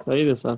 सही है सर।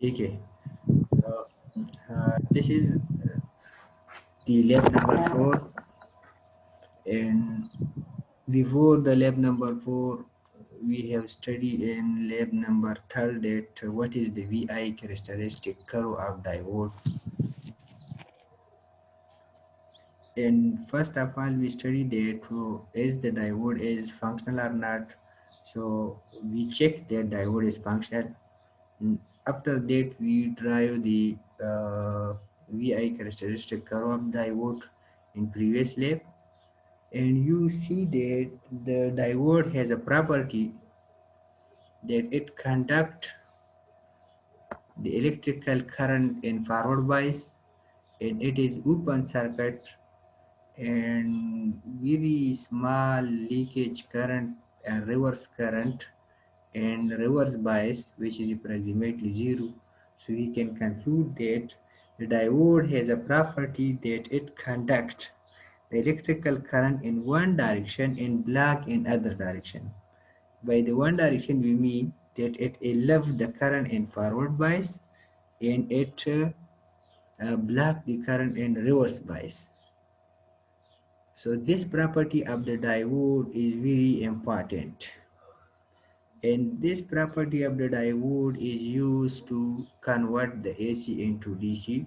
ठीक है। This is the lab number 4, and before the lab number 4 we have studied in lab number 3 that what is the VI characteristic curve of diode. And first of all we study that is the diode is functional or not. So we check that diode is functional. After that we drive the VI characteristic curve of diode in previous lab, and you see that the diode has a property that it conduct the electrical current in forward bias, and it is open circuit, and very small leakage current and reverse current and reverse bias which is approximately zero. So we can conclude that the diode has a property that it conducts the electrical current in one direction and block in other direction. By the one direction we mean that it left the current in forward bias, and it block the current in reverse bias. So this property of the diode is very important, and this property of the diode is used to convert the AC into DC,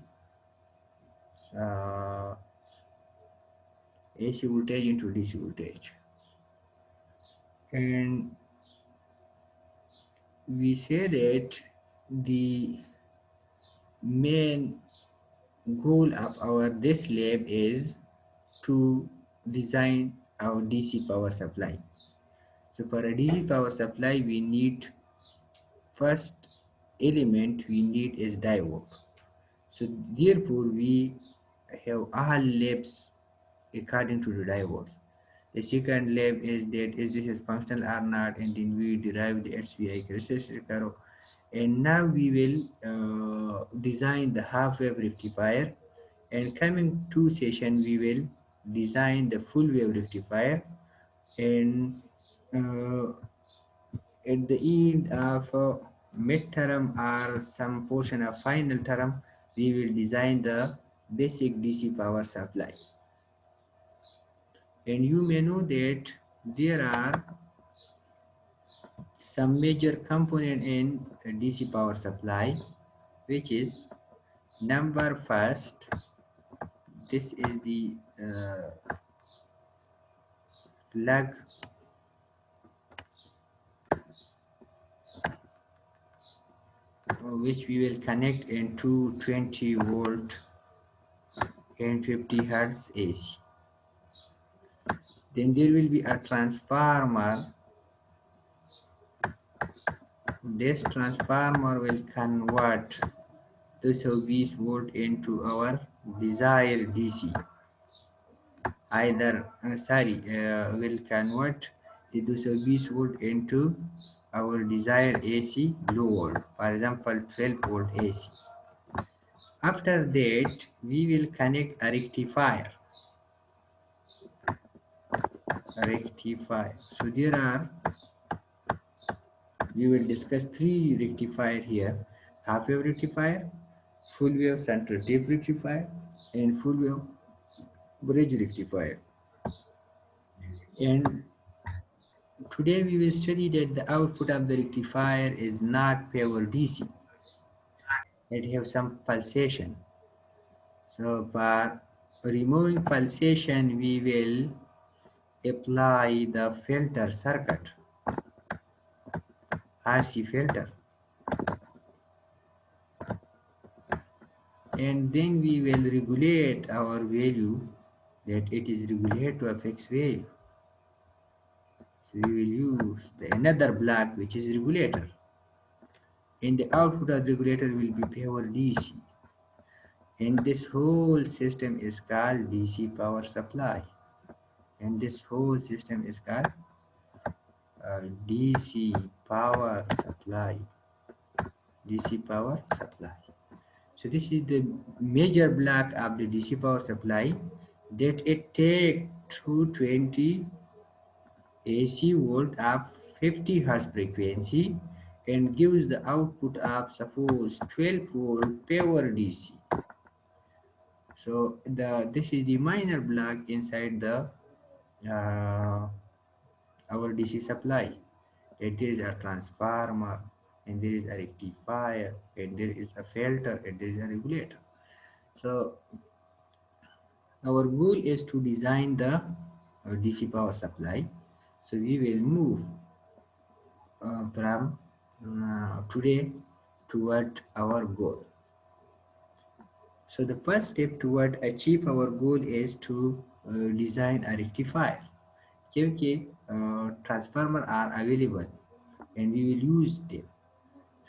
AC voltage into DC voltage. And we say that the main goal of our this lab is to design our DC power supply. So for a DC power supply we need first element we need is diode. So therefore we have all labs according to the diodes. The second lab is that is this is functional or not, and then we derive the HVI characteristic curve. And now we will design the half wave rectifier, and coming to session we will design the full wave rectifier, and uh, at the end of midterm or some portion of final term we will design the basic DC power supply. And you may know that there are some major component in DC power supply, which is number first, this is the plug which we will connect into 20 volt and 50 hertz AC. Then there will be a transformer. This transformer will convert 220 volt into our desired DC. Either will convert the 220 volt into our desired AC low volt, for example 12 volt AC. After that we will connect a rectifier. So there are, we will discuss three rectifier here: half wave rectifier, full wave central tape rectifier, and full wave bridge rectifier. And today we will study that the output of the rectifier is not pure DC. It has some pulsation. So for removing pulsation we will apply the filter circuit, RC filter, and then we will regulate our value that it is regulated to a fixed value. So we will use another block which is regulator, and the output of the regulator will be pure DC, and this whole system is called DC power supply, and this whole system is called DC power supply. DC power supply. So this is the major block of the DC power supply, that it takes 220 AC volt of 50 Hz frequency and gives the output of suppose 12 volt power DC. So this is the minor block inside the uh, our DC supply. That there is a transformer and there is a rectifier and there is a filter and there is a regulator. So our goal is to design the DC power supply. So we will move from today toward our goal. So the first step toward achieve our goal is to design a rectifier. क्योंकि transformer are available and we will use them.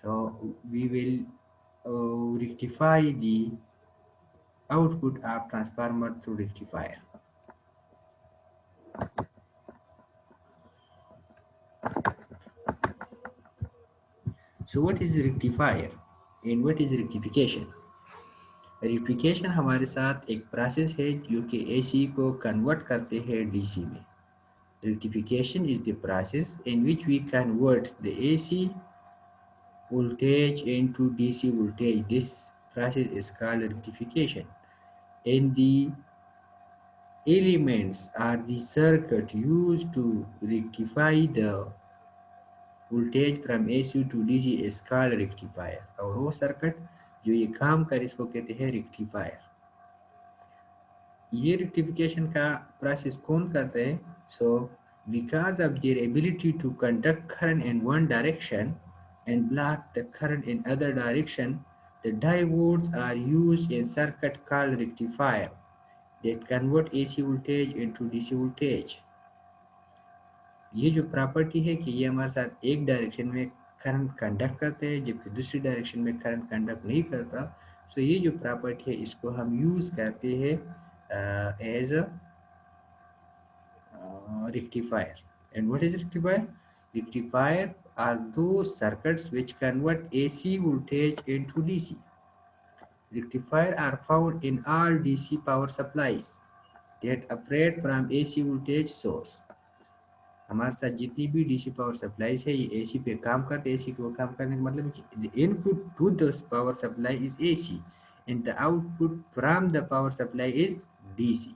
So we will rectify the output of transformer through rectifier. So what is rectifier and what is rectification? Rectification हमारे साथ एक process है जो कि AC को convert करते हैं डीसी में. Rectification is the process in which we convert the AC voltage into DC voltage. This process is called rectification. And the elements are the circuit used to rectify the voltage from AC to DC is called rectifier. और वो circuit जो ये काम करे इसको कहते हैं rectifier. ये rectification का प्रोसेस कौन करते हैं? So because of their ability to conduct current in one direction and block the current in other direction, the diodes are used in circuit called rectifier that convert AC voltage into DC voltage. ये जो property है कि ये हमारे साथ एक direction में current conduct करते हैं जबकि दूसरी डायरेक्शन में करंट कंडक्ट नहीं करता. सो ये जो प्रॉपर्टी है इसको हम यूज़ करते हैं as a rectifier. And what is rectifier? Rectifier are those circuits which convert AC voltage into DC. Rectifier are found in all DC power supplies that operate from AC voltage source. हमारे साथ जितनी भी DC power supplies है ये AC पे काम करते हैं. एसी को काम करने का मतलब कि the input to the power supply is AC and the output from the power supply is DC.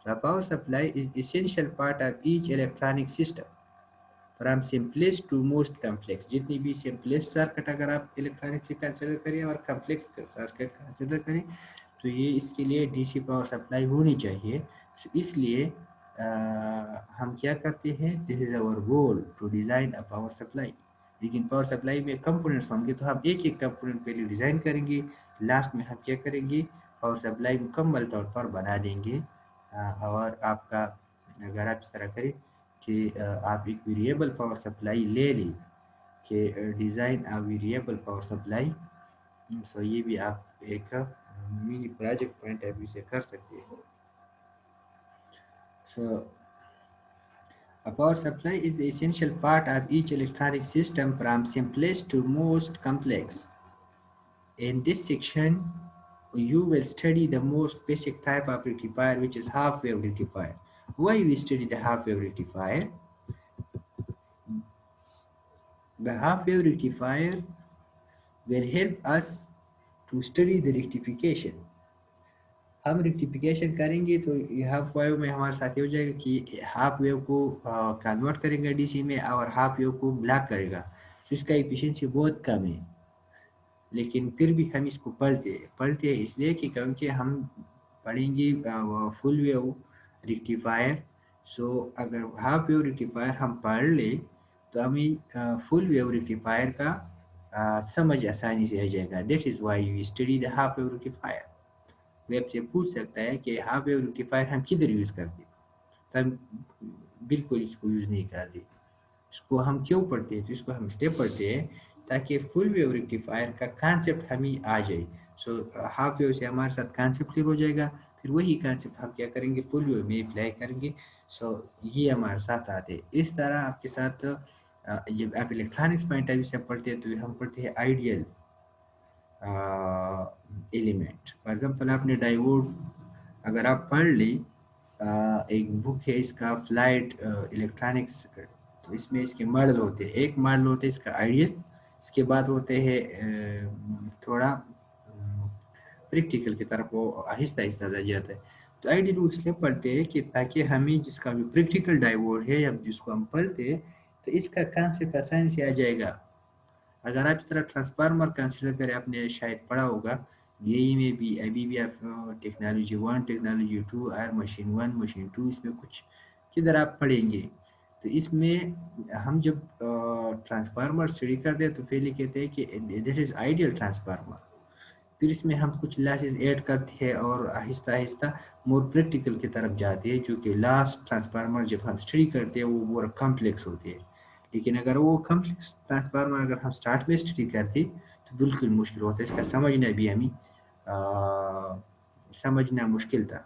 The power supply is essential part of each electronic system from simplest to most complex. जितनी भी simplest circuit अगर आप electronic से consider करें और complex circuit consider करें तो ये इसके लिए डीसी पावर सप्लाई होनी चाहिए. so, इसलिए हम क्या करते हैं? This is our goal to design a power supply. लेकिन पावर सप्लाई में कंपोनेंट्स होंगे तो हम एक एक कंपोनेंट पहले डिज़ाइन करेंगे. लास्ट में हम क्या करेंगे? पावर सप्लाई मुकम्मल तौर पर बना देंगे. और आपका अगर आप इस तरह करें कि आप एक वेरिएबल पावर सप्लाई ले लें कि design a variable power supply. So ये भी आप एक mini project point of view से कर सकते हैं. So a power supply is the essential part of each electronic system from simplest to most complex. In this section, you will study the most basic type of rectifier, which is half-wave rectifier. Why we study the half-wave rectifier? The half-wave rectifier will help us to study the rectification. हम rectification करेंगे तो half wave में हमारे साथ ये हो जाएगा कि हाफ वेव को कन्वर्ट करेंगे डीसी में और हाफ वेव को ब्लॉक करेगा. तो इसका एफिशिएंसी बहुत कम है. लेकिन फिर भी हम इसको पढ़ते हैं इसलिए कि क्योंकि हम पढ़ेंगे फुल वेव रेक्टिफायर. सो अगर हाफ वेव रेक्टिफायर हम पढ़ ले तो हमें फुल वेव रेक्टिफायर का समझ आसानी से आ जाएगा. That is why we study the half wave rectifier. Web से पूछ सकता है कि हाफ वेव रेक्टिफायर हम किधर यूज़ करते हैं, तो हम बिल्कुल इसको यूज़ नहीं करते. इसको हम क्यों पढ़ते हैं? तो इसको हम इसलिए पढ़ते हैं ताकि फुल वेव रेक्टिफायर का कॉन्सेप्ट हमें आ जाए. सो हाफ वेव से हमारे साथ कॉन्सेप्ट क्लियर हो जाएगा. फिर वही कॉन्सेप्ट हम क्या करेंगे? फुल वेव में अप्लाई करेंगे. सो ये हमारे साथ आते हैं. इस तरह आपके साथ जब आप इलेक्ट्रॉनिक्स पॉइंट ऑफ व्यू से पढ़ते हैं तो हम पढ़ते हैं आइडियल एलिमेंट. फॉर एग्जाम्पल आपने डायोड अगर आप पढ़ ली एक बुक है इसका फ्लाइट इलेक्ट्रॉनिक्स, तो इसमें इसके मॉडल होते हैं। एक मॉडल होते हैं इसका आइडियल, इसके बाद होते हैं थोड़ा प्रैक्टिकल की तरफ वो आहिस्ता आहिस्ता जा जाता है। तो आइडियल वो इसलिए पढ़ते हैं कि ताकि हमें जिसका भी प्रैक्टिकल डायोड है या जिसको हम पढ़ते हैं तो इसका कॉन्सेप्ट आसानी से आ जाएगा। अगर आप इस तरह ट्रांसफार्मर कंसिडर करें, आपने शायद पढ़ा होगा जेईई में भी, अभी भी आप टेक्नोलॉजी 1 टेक्नोलॉजी 2 और मशीन 1 मशीन 2 इसमें कुछ किधर आप पढ़ेंगे। तो इसमें हम जब ट्रांसफार्मर स्टडी करते हैं तो पहले कहते हैं कि दिस इज आइडियल ट्रांसफार्मर, फिर इसमें हम कुछ लॉसेस ऐड करते हैं और आहिस्ता आहिस्ता मोर प्रैक्टिकल की तरफ जाते हैं, जो कि लास्ट ट्रांसफार्मर जब हम स्टडी करते हैं वो मोर कॉम्प्लेक्स होते हैं। लेकिन अगर वो कॉम्प्लेक्स ट्रांसफार्मर अगर हम स्टार्ट में स्टडी करते तो बिल्कुल मुश्किल होता है, इसका समझना भी हमें समझना मुश्किल था।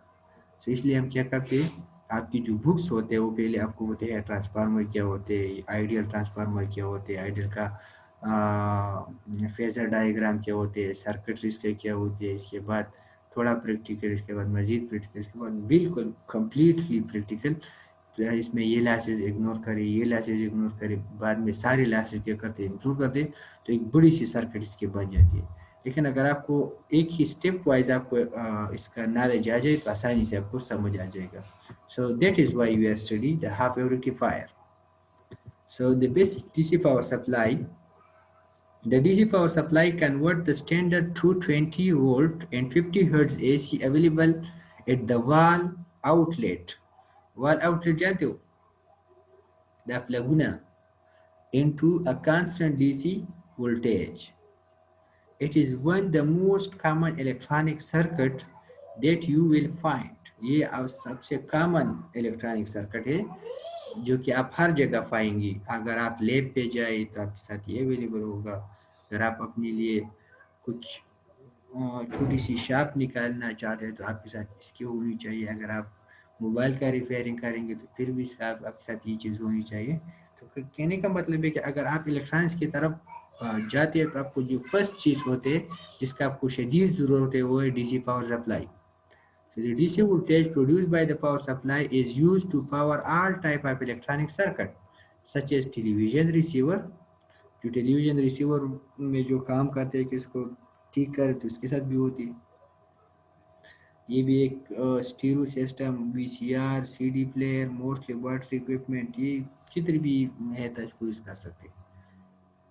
तो इसलिए हम क्या करते हैं, आपकी जो बुक्स होते हैं वो पहले आपको होते हैं ट्रांसफार्मर क्या होते हैं, आइडियल ट्रांसफार्मर क्या होते हैं, आइडियल का फेजर डायग्राम क्या होते हैं, सर्किटरीज के क्या होते हैं, इसके बाद थोड़ा प्रैक्टिकल, इसके बाद मजीद प्रैक्टिकल, इसके बाद बिल्कुल कम्प्लीटली प्रैक्टिकल। इसमें ये लैसेज इग्नोर करें, ये लैसेज इग्नोर करें, बाद में सारे लैसेज क्या करते हैं इंक्लूड करते हैं, तो एक बड़ी सी सर्किट इसकी बन जाती है। लेकिन अगर आपको एक ही स्टेप वाइज आपको इसका नॉलेज आ जाए तो आसानी से आपको समझ आ जाएगा। So that is why we are study the half wave rectifier. So the basic DC power supply, the DC power supply convert the standard 220 volt and 50 hertz AC available at the wall outlet. Wall outlet जानते हो, the Laguna, into a constant DC voltage. It is one of the most common electronic circuit that you will find. ये अब सबसे common electronic circuit है जो कि आप हर जगह पाएंगी। अगर आप लैब पे जाए तो आपके साथ ये अवेलेबल होगा। अगर आप अपने लिए कुछ छोटी सी शॉप निकालना चाहते हैं तो आपके साथ इसकी होनी चाहिए। अगर आप मोबाइल का रिपेयरिंग करेंगे तो फिर भी इसका आपके साथ ये चीज़ होनी चाहिए। तो कहने का मतलब है कि अगर आप इलेक्ट्रॉनिक्स की तरफ जाते हैं तो आपको जो फर्स्ट चीज़ होते है जिसका आपको शदीद ज़रूरत है वो है DC power supply. So the DC voltage produced by the power supply is used to power all type of electronic circuit such as television receiver। जो टेलीविजन रिसीवर में जो काम करते हैं कि इसको ठीक करे तो इसके साथ भी होती है। ये भी एक stereo system, VCR, CD player, most laboratory equipment, ये चित्र भी है तो इसको यूज कर सकते हैं।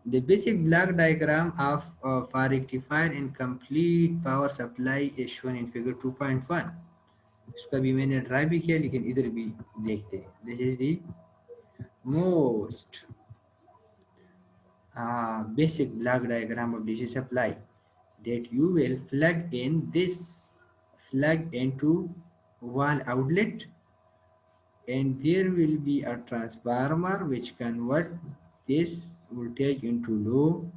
The basic block diagram of for rectifier and complete power supply is shown in figure 2.1। इसका भी मैंने ट्राई भी किया लेकिन इधर भी देखते हैं। This is the most basic block diagram of DC supply that you will plug in this plug into one outlet and there will be a transformer which convert this voltage into low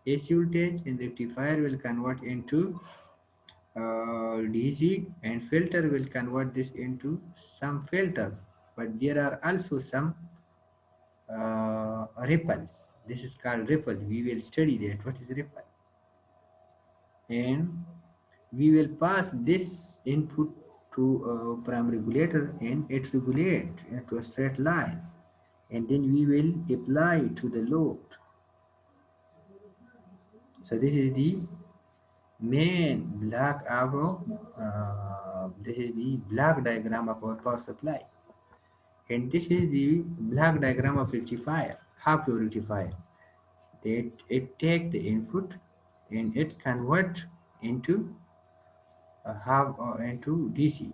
AC voltage and rectifier will convert into DC and filter will convert this into some filter, but there are also some ripples. This is called ripple. We will study that what is ripple, and we will pass this input to a pram regulator and it regulate into a straight line, and then we will apply to the load. So this is the main block of this is the block diagram of our power supply, and this is the block diagram of rectifier, half wave rectifier. That it take the input and it convert into half into DC,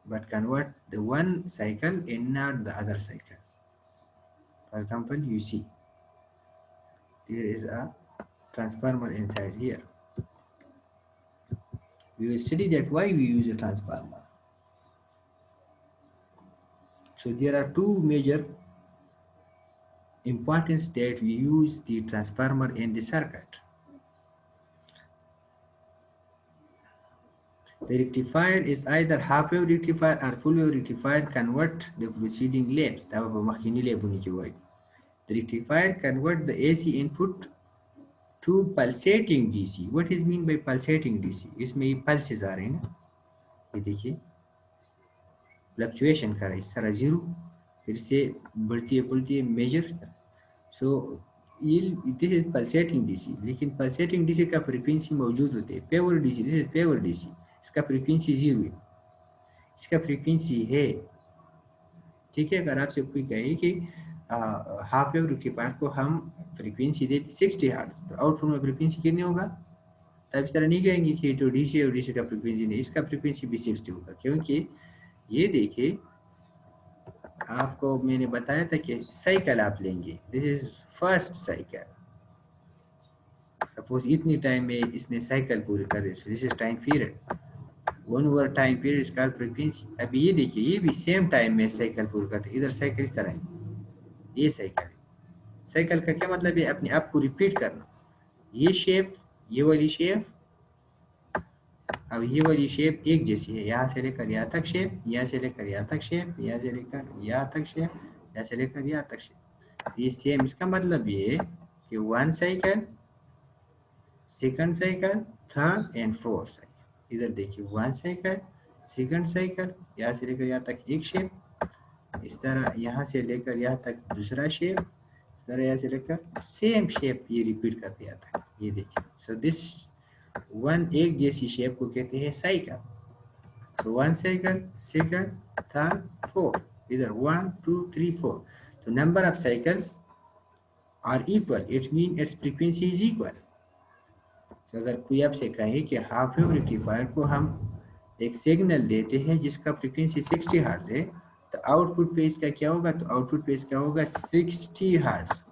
but convert the one cycle and not the other cycle. For example, you see there is a transformer inside here. We will study that why we use a transformer. So there are two major importance that we use the transformer in the circuit. The rectifier is either half wave rectifier or full wave rectifier, convert the preceding labs. The rectifier convert the AC input to pulsating DC. What is mean by pulsating DC? इसमें ये pulses आ रहे हैं ना, ये देखिए fluctuation कर रहा है इस तरह जीरो, फिर से बढ़ती है मेजर। So this is pulsating DC, लेकिन पल्सेटिंग डीसी का फ्रीक्वेंसी मौजूद होते हैं। Pure DC, this is pure DC, इसका फ्रीक्वेंसी जीरो है, इसका फ्रीक्वेंसी है, ठीक है। अगर आपसे कोई कहे कि हाफ वेव रेक्टिफायर को हम फ्रीक्वेंसी देते 60 हर्ट्ज, तो आउटपुट में फ्रीक्वेंसी कितनी होगा, तब इस तरह नहीं कहेंगे कि जो डीसी है डीसी का फ्रीक्वेंसी नहीं, इसका फ्रीक्वेंसी भी 60 होगा। क्योंकि ये देखिए आपको मैंने बताया था कि साइकिल आप लेंगे, this is first cycle, suppose इतनी टाइम में इसने साइकिल पूरी कर दी, this is time period, 1 over time period is called frequency. अभी ये देखिए ये भी सेम टाइम में साइकिल पूरी करते, इधर साइकिल इस तरह है, ये साइकिल है। साइकिल का क्या मतलब है, अपने आप को रिपीट करना, ये शेप, ये वाली शेप, अब ये वाली शेप एक जैसी है, यहाँ से लेकर यहाँ तक शेप, यहाँ से लेकर यहाँ तक शेप, यहाँ से लेकर यहाँ तक शेप, यहाँ से लेकर यहाँ तक शेप, ये सेम। इसका मतलब ये कि 1 cycle, second cycle, third and fourth cycle. इधर देखिए 1 साइकिल, सेकंड साइकिल, यहाँ से लेकर यहाँ तक एक शेप, इस तरह यहाँ से लेकर यहाँ तक दूसरा शेप, इस तरह यहाँ से लेकर सेम शेप ये रिपीट करते जाता है, ये देखिए। सो दिस वन एक जैसी शेप को कहते हैं cycle. So 1 cycle, second, third, fourth, इधर 1 2 3 4, तो number of cycles are equal, it mean its frequency is equal. तो अगर कोई आपसे कहे कि हाफ वेव रेक्टिफायर को हम एक सिग्नल देते हैं जिसका फ्रीक्वेंसी 60 हर्ट्ज है, तो आउटपुट पे इसका क्या होगा, तो आउटपुट पे इसका होगा 60 हर्ट्ज,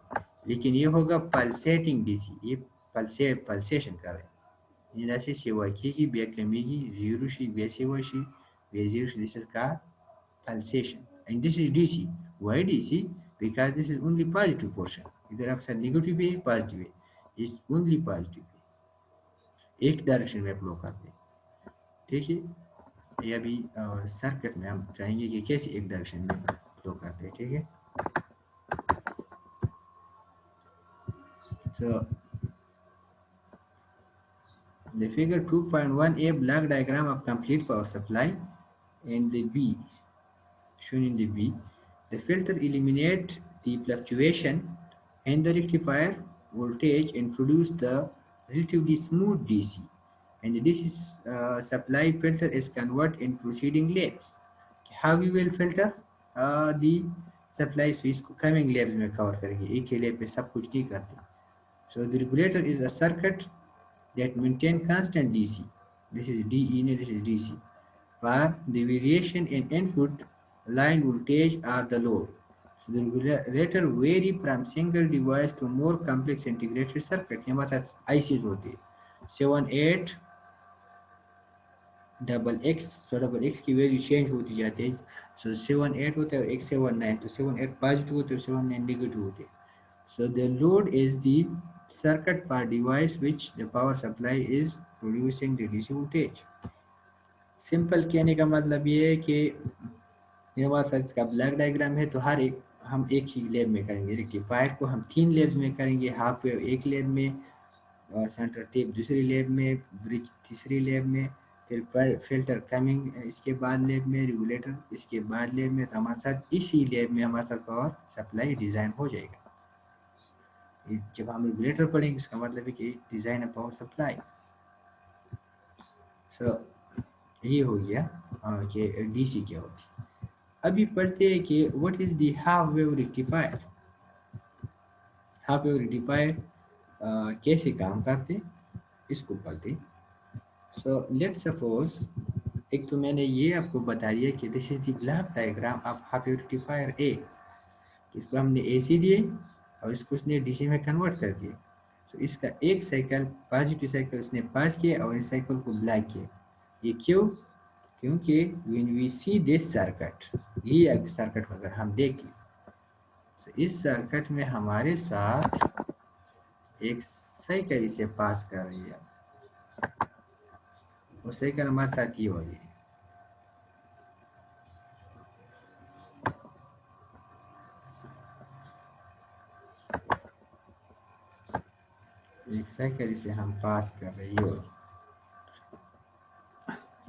लेकिन ये होगा पल्सेटिंग डीसी, ये पल्सेशन कर रहे हैं। Nidasi Siwakiki Biakamigi, Zirushi, Besiwashi, Bezirushi, this is called pulsation. And this is DC. Why DC? Because this is only positive portion. इधर आपका नेगेटिव है, पॉजिटिव है, इस ओनली पॉजिटिव है, एक डायरेक्शन में फ्लो करते हैं, ठीक है। ये अभी सर्किट में हम चाहेंगे कि कैसे एक डायरेक्शन में फ्लो करते हैं, ठीक है। So the figure 2.1a block diagram of complete power supply and the B shown in the B. The filter eliminates the fluctuation and the rectifier voltage and produce the relatively smooth DC. And the DC supply filter is converted in proceeding labs. How we will filter the supply? So इसको coming labs में cover करेंगे, एक ही lab पे सब कुछ नहीं करते। So the regulator is a circuit that maintain constant DC. This is DE, this is DC. Where the variation in input line voltage are the load. So the regulator vary from single device to more complex integrated circuit. हमारे साथ ICs होती है 78 double x, तो double x की value change होती जाती है। सो 78 होता है और एक 79, तो 78 पॉजिटिव होते हैं, 79 नेगेटिव होते हैं। So the load is the circuit per device which the power supply is producing the DC voltage. Simple कहने का मतलब ये है कि हमारे साथ इसका ब्लॉक डायग्राम है, तो हर एक हम एक ही लैब में करेंगे। रेक्टिफायर को हम 3 लैब्स में करेंगे, हाफ वेव एक लैब में, सेंटर टेप दूसरी लैब में, ब्रिज तीसरी लैब में, फिर फिल्टर कमिंग इसके बाद लैब में, रेगुलेटर इसके बाद लैब में। तो हमारे साथ इसी लैब में हमारे साथ पावर सप्लाई डिज़ाइन हो जाएगा। जब हम रेगुलेटर पढ़ेंगे इसका मतलब है कि design of power supply. So ये हो गया कि डीसी क्या होती है। अभी पढ़ते हैं कि what is the half wave rectifier. Half wave rectifier कैसे काम करते इसको पढ़ते। सो लेट सपोज, एक तो मैंने ये आपको बता दिया कि this is the block diagram of half wave rectifier ए। इसको हमने एसी दिए और इसको उसने डीसी में कन्वर्ट कर दिया। तो इसका एक साइकिल पॉजिटिव साइकिल उसने पास किया और इस साइकिल को ब्लॉक किया। ये क्यों? क्योंकि when we see this circuit, ये सर्किट अगर हम देखें तो इस सर्किट में हमारे साथ एक साइकिल इसे पास कर रही है, वो साइकिल हमारे साथ ये हो रही है। एक साइकिल इसे हम पास कर रही हो,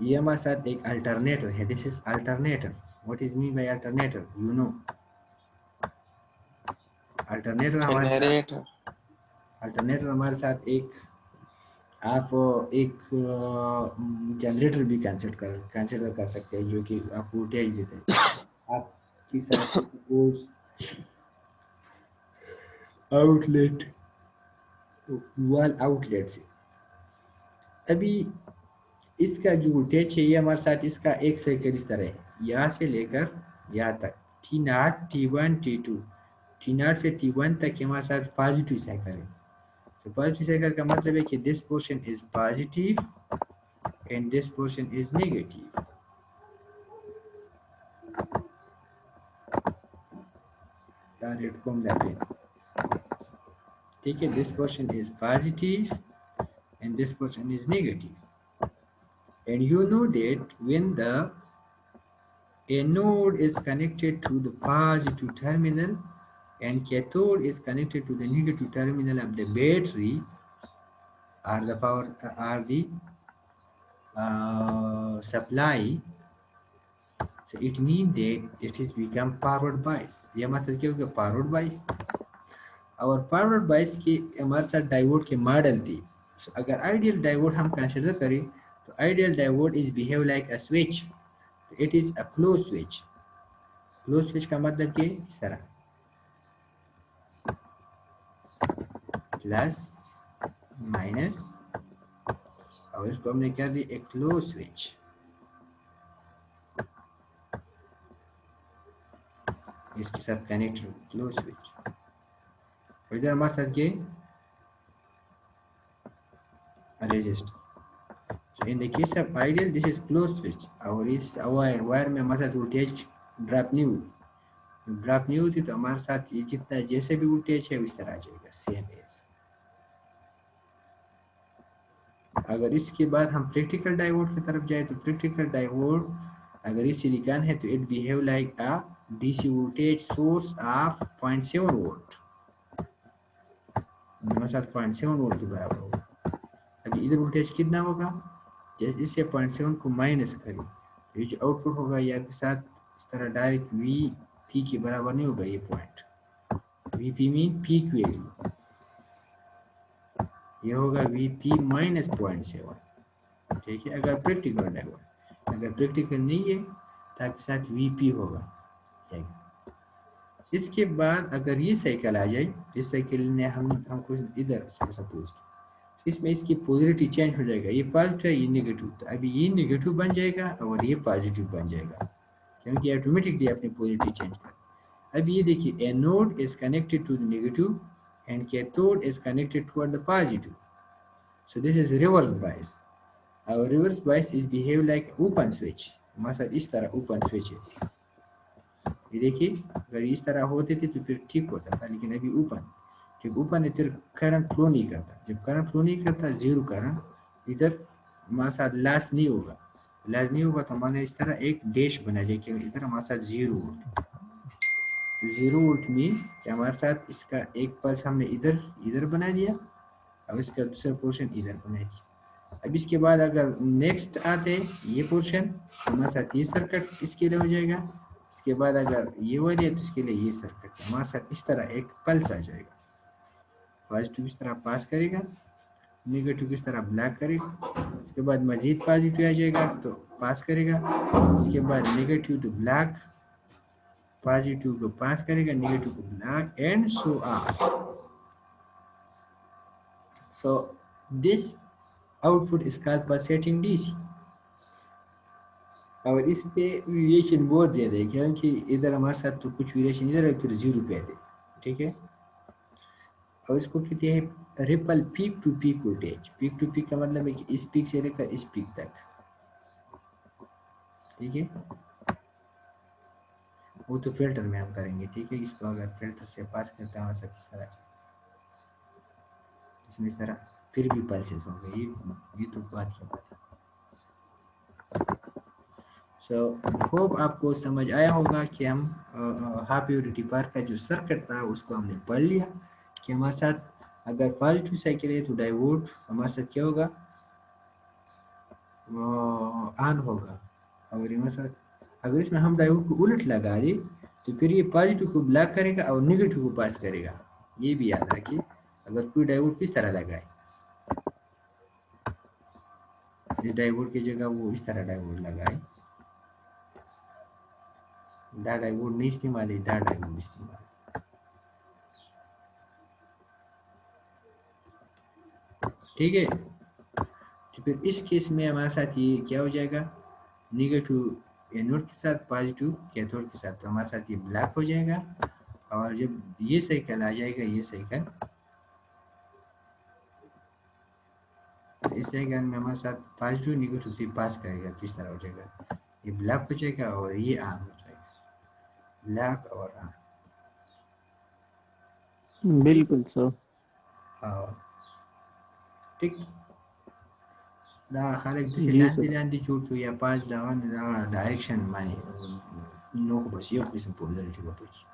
ये हमारे साथ एक अल्टरनेटर है, this is alternator. What is mean bye alternator, you know. Alternator हमारे साथ जनरेटर। अल्टरनेटर हमारे साथ एक, आप एक जनरेटर भी कंसिडर कर सकते हैं, जो कि आपको वोल्टेज देते हैं। आपके साथ सपोज आउटलेट, वॉल आउटलेट से, अभी इसका जो वोल्टेज है ये हमारे साथ इसका एक साइकिल इस तरह है, यहाँ से लेकर यहाँ तक T0 T1 T2, T0 से T1 तक हमारे साथ पॉजिटिव साइकिल है। तो पॉजिटिव साइकिल का मतलब है कि this portion is positive and this portion is negative. ठीक है, this portion is positive and this portion is negative, and you know that when the anode is connected to the positive terminal and cathode is connected to the negative terminal of the battery, or the power or the supply, so it means that it is become forward bias। ये मतलब क्या होगा forward bias। और forward bias की हमारे साथ diode के model थी। so, अगर आइडियल डायोड हम कंसिडर करें तो ideal diode is behave like a switch, it is a close switch. Close switch का मतलब कि इस तरह प्लस माइनस, और इसको हमने क्या दी, एक क्लोज स्विच। इसके साथ कनेक्टेड क्लोज स्विच। और इधर हमारे साथ ये resistor. So in the case of ideal, this is closed switch। और इस वायर में हमारे साथ वोल्टेज ड्रॉप नहीं हुई, ड्रॉप नहीं होती तो हमारे साथ ये जितना जैसे भी वोल्टेज है उस तरह आ जाएगा, सेम एज। अगर इसके बाद हम प्रैक्टिकल डायोड की तरफ जाए तो प्रैक्टिकल डायोड अगर ये सिलिकॉन है तो it behave like a DC voltage source of 0.7 volt, हमारे साथ 0.7 वोल्ट के बराबर होगा। अभी इधर वोल्टेज कितना होगा, जैसे इससे 0.7 को माइनस करें, ये जो आउटपुट होगा या के साथ इस तरह डायरेक्ट वी पी के बराबर नहीं होगा। ये point V P mean peak value, ये होगा वी पी माइनस 0.7। ठीक है, अगर प्रैक्टिकल डायोड। अगर प्रैक्टिकल नहीं है तो आपके साथ वी पी होगा। इसके बाद अगर ये साइकिल आ जाए, इस साइकिल ने हमको इधर सपोज, इसमें इसकी पोलरिटी चेंज हो जाएगा, ये पॉजिटिव है ये नेगेटिव, तो अभी ये नेगेटिव बन जाएगा और ये पॉजिटिव बन जाएगा, क्योंकि ऑटोमेटिकली अपनी पोलरिटी चेंज कर। अब ये देखिए, anode is connected to the negative end cathode is connected toward the positive, so this is reverse bias. और reverse bias is behave like open switch, हमारे साथ इस तरह ओपन स्विच है। ये देखिए, अगर इस तरह होते थे तो फिर ठीक होता था, लेकिन अभी ओपन, जब ओपन है फिर करंट फ्लो नहीं करता, जब करंट फ्लो नहीं करता जीरो करंट, इधर हमारे साथ लॉस नहीं होगा, लॉस नहीं होगा तो हमारे इस तरह एक डैश बना जाए कि इधर हमारे साथ 0 वोल्ट। तो 0 वोल्ट मीन कि हमारे साथ इसका एक पल्स हमने इधर बना दिया और इसका दूसरा पोर्शन इधर बना दिया। अब इसके बाद अगर नेक्स्ट आते ये पोर्शन, हमारे साथ ये सर्किट इसके लिए हो जाएगा। इसके बाद अगर ये वाली है तो इसके लिए ये सर्किट, हमारे साथ इस तरह एक पल्स आ जाएगा। पॉजिटिव इस तरह पास करेगा, नेगेटिव इस तरह ब्लॉक करेगा, इसके बाद मजीद पॉजिटिव आ जाएगा तो पास करेगा, इसके बाद नेगेटिव टू ब्लॉक, पॉजिटिव को पास करेगा, नेगेटिव को block, and so on. So this output is called pulsating DC. और इस पे वेरिएशन बहुत ज़्यादा है, क्योंकि इधर हमारे साथ तो कुछ वेरिएशन इधर है, फिर 0 पे है। ठीक है, और इसको कहते हैं ripple peak to peak voltage. Peak to peak का मतलब है कि इस पीक से लेकर इस पीक तक। ठीक है, वो तो फिल्टर में हम करेंगे। ठीक है, इसको अगर फिल्टर से पास करता है इस तरह, इसमें इस तरह फिर भी पल्सेस होंगे, ये तो बात की बात है। सो होप आपको समझ आया होगा कि हम हाफ प्योरिटी पार का जो सर्किट था उसको हमने पढ़ लिया कि हमारे साथ अगर पॉजिटिव साइकिल है तो डायोड हमारे साथ क्या होगा, ऑन होगा, और हमारे साथ अगर इसमें हम डायोड को उलट लगा दें तो फिर ये पॉजिटिव को ब्लॉक करेगा और नेगेटिव को पास करेगा। ये भी याद रखिए, अगर कोई डायोड किस तरह लगाए, इस डायोड की जगह वो इस तरह डायोड लगाए, दा डायोड नहीं इस्तेमाल है, दा डायोड इस्तेमाल, ठीक है। तो फिर इस केस में हमारे साथ ये क्या हो जाएगा, नेगेटिव एनोड के साथ पॉजिटिव कैथोड के साथ, तो हमारे साथ ये ब्लैक हो जाएगा। और जब ये साइकिल आ जाएगा, ये साइकिल, इस साइकिल में हमारे साथ पॉजिटिव नेगेटिव भी पास करेगा, तो इस तरह हो जाएगा, ये ब्लैक हो जाएगा और ये ऑन हो जाएगा, ब्लैक और ऑन। बिल्कुल सर। हाँ ठीक। दा खालक दिसे जी लांदी सर। लांदी चूट या पांच दावन दा डायरेक्शन माने नो को बस ये किस्म पोलरिटी को पकी,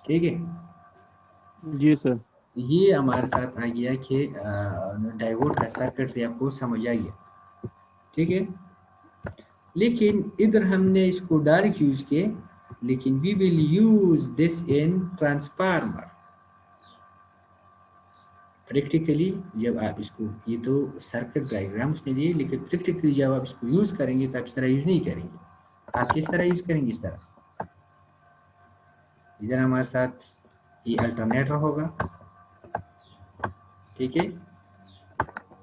ठीक है। जी सर। ये हमारे साथ आ गया कि डायोड का सर्किट आपको समझ आ गया, ठीक है। लेकिन इधर हमने इसको डायरेक्ट यूज किए, लेकिन we will use this in transformer practically. जब आप इसको, ये तो सर्किट डायग्राम उसने दिए, लेकिन प्रैक्टिकली जब आप इसको यूज करेंगे तो आप इस तरह यूज नहीं करेंगे। आप किस तरह यूज करेंगे, इस तरह, इधर हमारे साथ ये अल्टरनेटर होगा, ठीक है।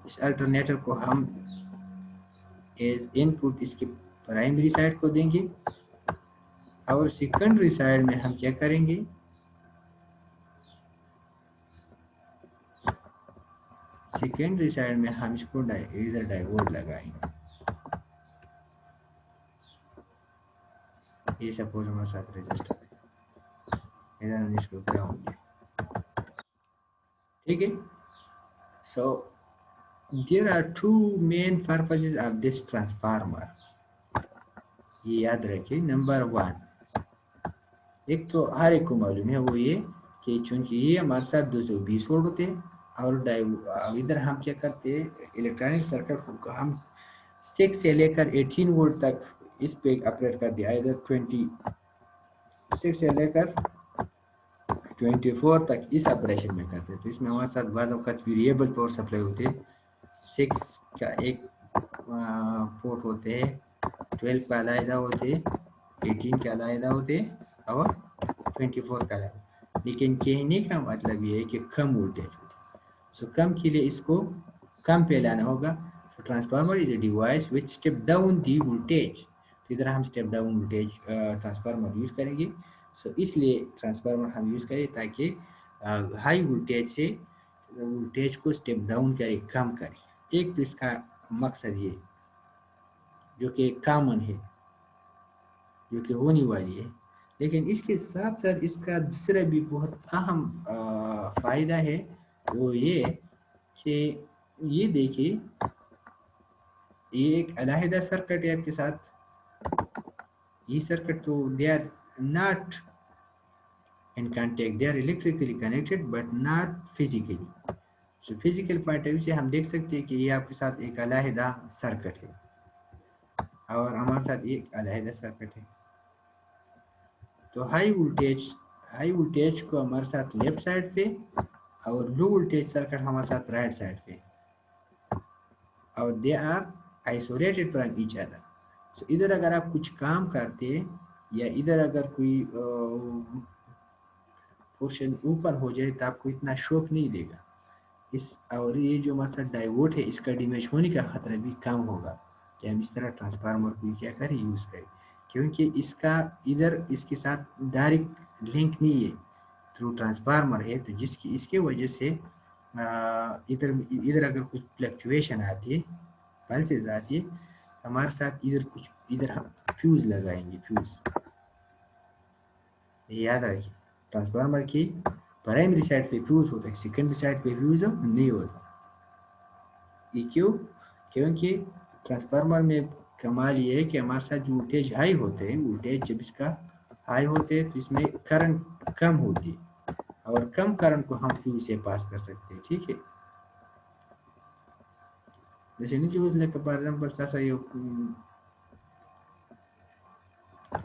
इस अल्टरनेटर को हम एज इनपुट इसके प्राइमरी साइड को देंगे, और सेकेंडरी साइड में हम क्या करेंगे, सेकेंडरी साइड में हम इसको इधर डायोड लगाएंगे। ये सपोज हमारे साथ रजिस्टर है, इधर हम इसको ग्राउंड, ठीक है। So there are two main purposes of this transformer, ये याद रखिए। नंबर वन, एक तो हर एक को मालूम है, वो ये कि चूंकि ये हमारे साथ 220 वोल्ट होते हैं, और इधर हम क्या करते हैं, इलेक्ट्रॉनिक सर्किट को हम 6 से लेकर 18 वोल्ट तक इस पे ऑपरेट कर दिया, इधर 26 से लेकर 24 तक इस ऑपरेशन में करते हैं। तो इसमें हमारे साथ बाद वक्त वेरिएबल पावर सप्लाई होते हैं, 6 का एक पोर्ट होते हैं, 12 का अलहदा होते हैं, 18 का अलहदा होते हैं, और 24 का अलहदा। लेकिन कहने का मतलब ये है कि कम वोल्टेज होती है, सो कम के लिए इसको कम पे लाना होगा। So transformer is a device which step down the voltage, तो इधर हम step down voltage transformer use करेंगे। सो इसलिए ट्रांसफार्मर हम यूज करें ताकि हाई वोल्टेज से वोल्टेज को स्टेप डाउन करे, कम करे। एक तो इसका मकसद ये जो कि कॉमन है, जो कि होने वाली है, लेकिन इसके साथ साथ इसका दूसरा भी बहुत अहम फायदा है, वो ये कि ये देखिए, ये एक अलहदा सर्किट है आपके साथ, ये सर्किट तो they are not in contact, they are electrically connected but not physically. So physical point of view से हम देख सकते हैं कि ये आपके साथ एक अलहदा सर्किट है, और हमारे साथ एक अलहदा सर्किट है। तो हाई वोल्टेज को हमारे साथ लेफ्ट साइड पे, और लो वोल्टेज सर्किट हमारे साथ राइट साइड पे, और they are isolated from each other. So इधर अगर आप कुछ काम करते हैं, या इधर अगर कोई पोर्शन ऊपर हो जाए, तो आपको इतना शॉक नहीं देगा। और ये जो हमारे साथ डायोड है, इसका डैमेज होने का खतरा भी कम होगा कि हम इस तरह ट्रांसफार्मर को क्या करें, यूज करें, क्योंकि इसका इधर इसके साथ डायरेक्ट लिंक नहीं है, थ्रू ट्रांसफार्मर है, तो जिसकी इसके वजह से इधर इधर अगर कुछ फ्लक्चुएशन आती है, पल्सेस आती है, हमारे साथ इधर कुछ, इधर हम फ्यूज लगाएंगे, फ्यूज, याद रखिए। ट्रांसफार्मर की प्राइमरी साइड पे फ्यूज होता है, सेकेंडरी साइड पे फ्यूज नहीं होता। ये क्यों, क्योंकि ट्रांसफार्मर में कमाल ये है कि हमारे साथ जो वोल्टेज हाई होते हैं, वोल्टेज जब इसका हाई होते हैं तो इसमें करंट कम होती है, और कम करंट को हम फ्यूज से पास कर सकते हैं, ठीक है। जैसे नहीं जो फॉर एग्जांपल ऐसा ये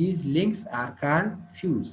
these links are called fuse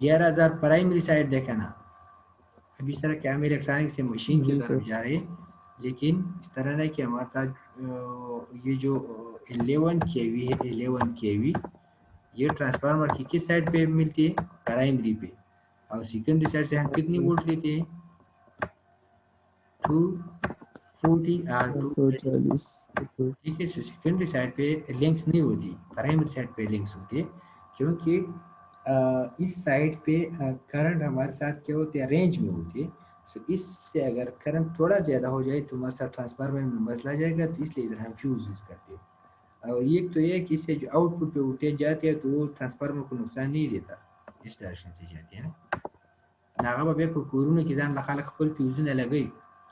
11000 primary side देखा ना अभी इस तरह क्या हम इलेक्ट्रॉनिक से मशीन की तरफ जा रहे हैं लेकिन इस तरह नहीं कि हमारे साथ ये जो 11 केवी है 11 केवी ये ट्रांसफार्मर की किस साइड पे मिलती है प्राइमरी पे और सेकेंडरी साइड से हम कितनी वोल्ट लेते हैं 240 और 240 ठीक है। सेकेंडरी साइड पे लिंक्स नहीं होती प्राइमरी साइड पे लिंक्स होती है क्योंकि इस साइड पे करंट हमारे साथ क्या होते हैं रेंज में होती है। सो इससे अगर करंट थोड़ा ज़्यादा हो जाए तो हमारे साथ ट्रांसफार्मर में मसला जाएगा तो इसलिए इधर हम फ्यूज यूज़ करते हैं। और ये तो ये कि इससे जो आउटपुट पे वोल्टेज जाते हैं तो वो ट्रांसफार्मर को नुकसान नहीं देता इस डायरेक्शन से जाती है ना नागा पे को कोरोना की जान लखा लख फुल फ्यूजन लगे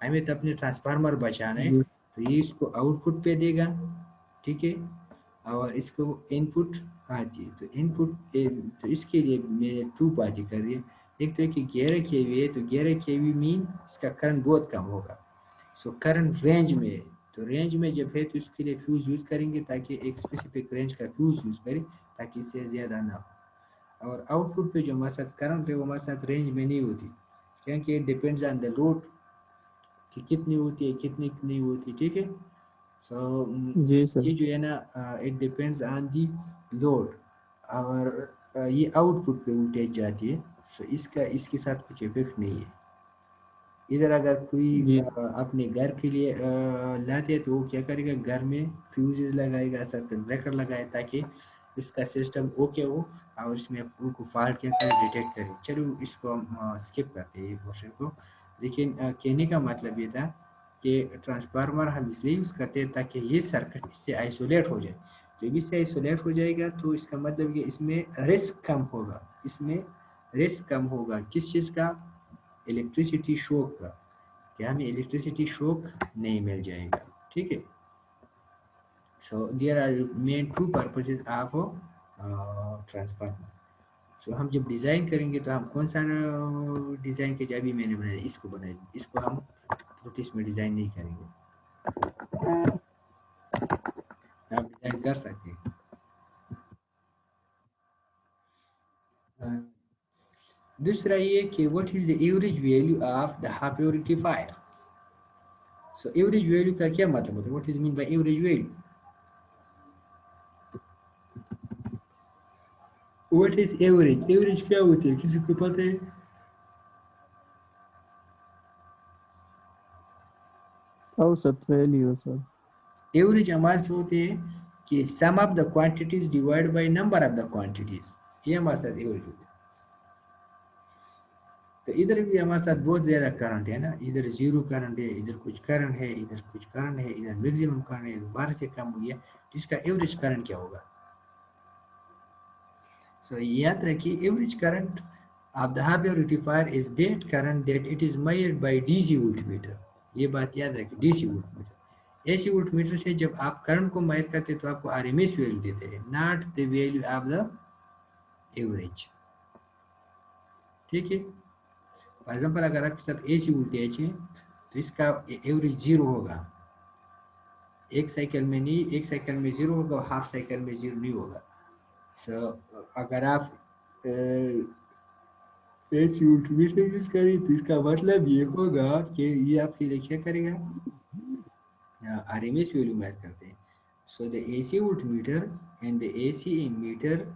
हमें तो अपने ट्रांसफार्मर बचाना है तो ये इसको आउटपुट पे देगा ठीक है और इसको इनपुट आती है तो इनपुट तो इसके लिए मैंने 2 बातें कर रही है एक तो है कि 11 केवी है तो 11 केवी मीन इसका करंट बहुत कम होगा। सो करंट रेंज में है तो रेंज में जब है तो इसके लिए फ्यूज यूज़ करेंगे ताकि एक स्पेसिफिक रेंज का फ्यूज यूज़ करें ताकि इससे ज़्यादा ना हो। और आउटपुट पे जो हमारे साथ करंट है वो हमारे साथ रेंज में नहीं होती क्योंकि डिपेंड्स ऑन द लोड कि कितनी होती है कितनी नहीं होती ठीक है। सो ये जो है ना it depends on the load और ये आउटपुट पे वोल्टेज जाती है। सो इसका इसके साथ कुछ इफेक्ट नहीं है। इधर अगर कोई अपने घर के लिए लाते हैं तो वो क्या करेगा घर में फ्यूजेस लगाएगा सर्किट ब्रेकर लगाए ताकि इसका सिस्टम ओके हो और इसमें उनको फॉल्ट क्या करे डिटेक्ट करे। चलो इसको हम स्किप करते हैं ये पोर्शन को लेकिन कहने का मतलब ये था कि ट्रांसफार्मर हम इसलिए यूज़ करते हैं ताकि ये सर्किट इससे आइसोलेट हो जाए। जब इससे आइसोलेट हो जाएगा तो इसका मतलब कि इसमें रिस्क कम होगा इसमें रिस्क कम होगा किस चीज़ का इलेक्ट्रिसिटी शॉक का कि हमें इलेक्ट्रिसिटी शॉक नहीं मिल जाएगा ठीक है। So there are main 2 purposes of transformer. So हम जब डिज़ाइन करेंगे तो हम कौन सा डिज़ाइन के जब भी मैंने बनाया इसको बनाया इसको हम प्रोटिस में डिज़ाइन नहीं करेंगे आप डिज़ाइन कर सकते हैं। दूसरा ये कि what is the average value of the half wave rectifier. So average value का क्या मतलब होता है what is mean by average value what is average average क्या होती है किसी को पता है औसत वैल्यू सर एवरेज हमारे से होते हैं कि sum of the quantities divide by number of the quantities ये हमारे साथ एवरेज होता है। तो इधर भी हमारे साथ बहुत ज़्यादा करंट है ना इधर 0 करंट है इधर कुछ करंट है इधर कुछ करंट है इधर मैक्सिमम करंट है दोबारा से कम हो गया तो इसका एवरेज करंट क्या होगा। सो याद रखिए average current of the half wave rectifier is that current that it is measured by DC voltmeter. ये बात याद रखिए डीसी वोल्टमीटर एसी वोल्टमीटर से जब आप करंट को मेजर करते हैं तो आपको आरएमएस वैल्यू देते हैं not the value of the average ठीक है। फॉर एग्जाम्पल अगर आपके साथ एसी वोल्टेज है तो इसका एवरेज 0 होगा एक साइकिल में नहीं एक साइकिल में 0 होगा और हाफ साइकिल में 0 नहीं होगा। सो अगर आप एसी वोल्टमीटर यूज करें तो इसका मतलब ये होगा कि ये आपके लिए क्या करेगा आरएमएस वैल्यू मैच करते हैं। So the AC voltmeter and the AC ammeter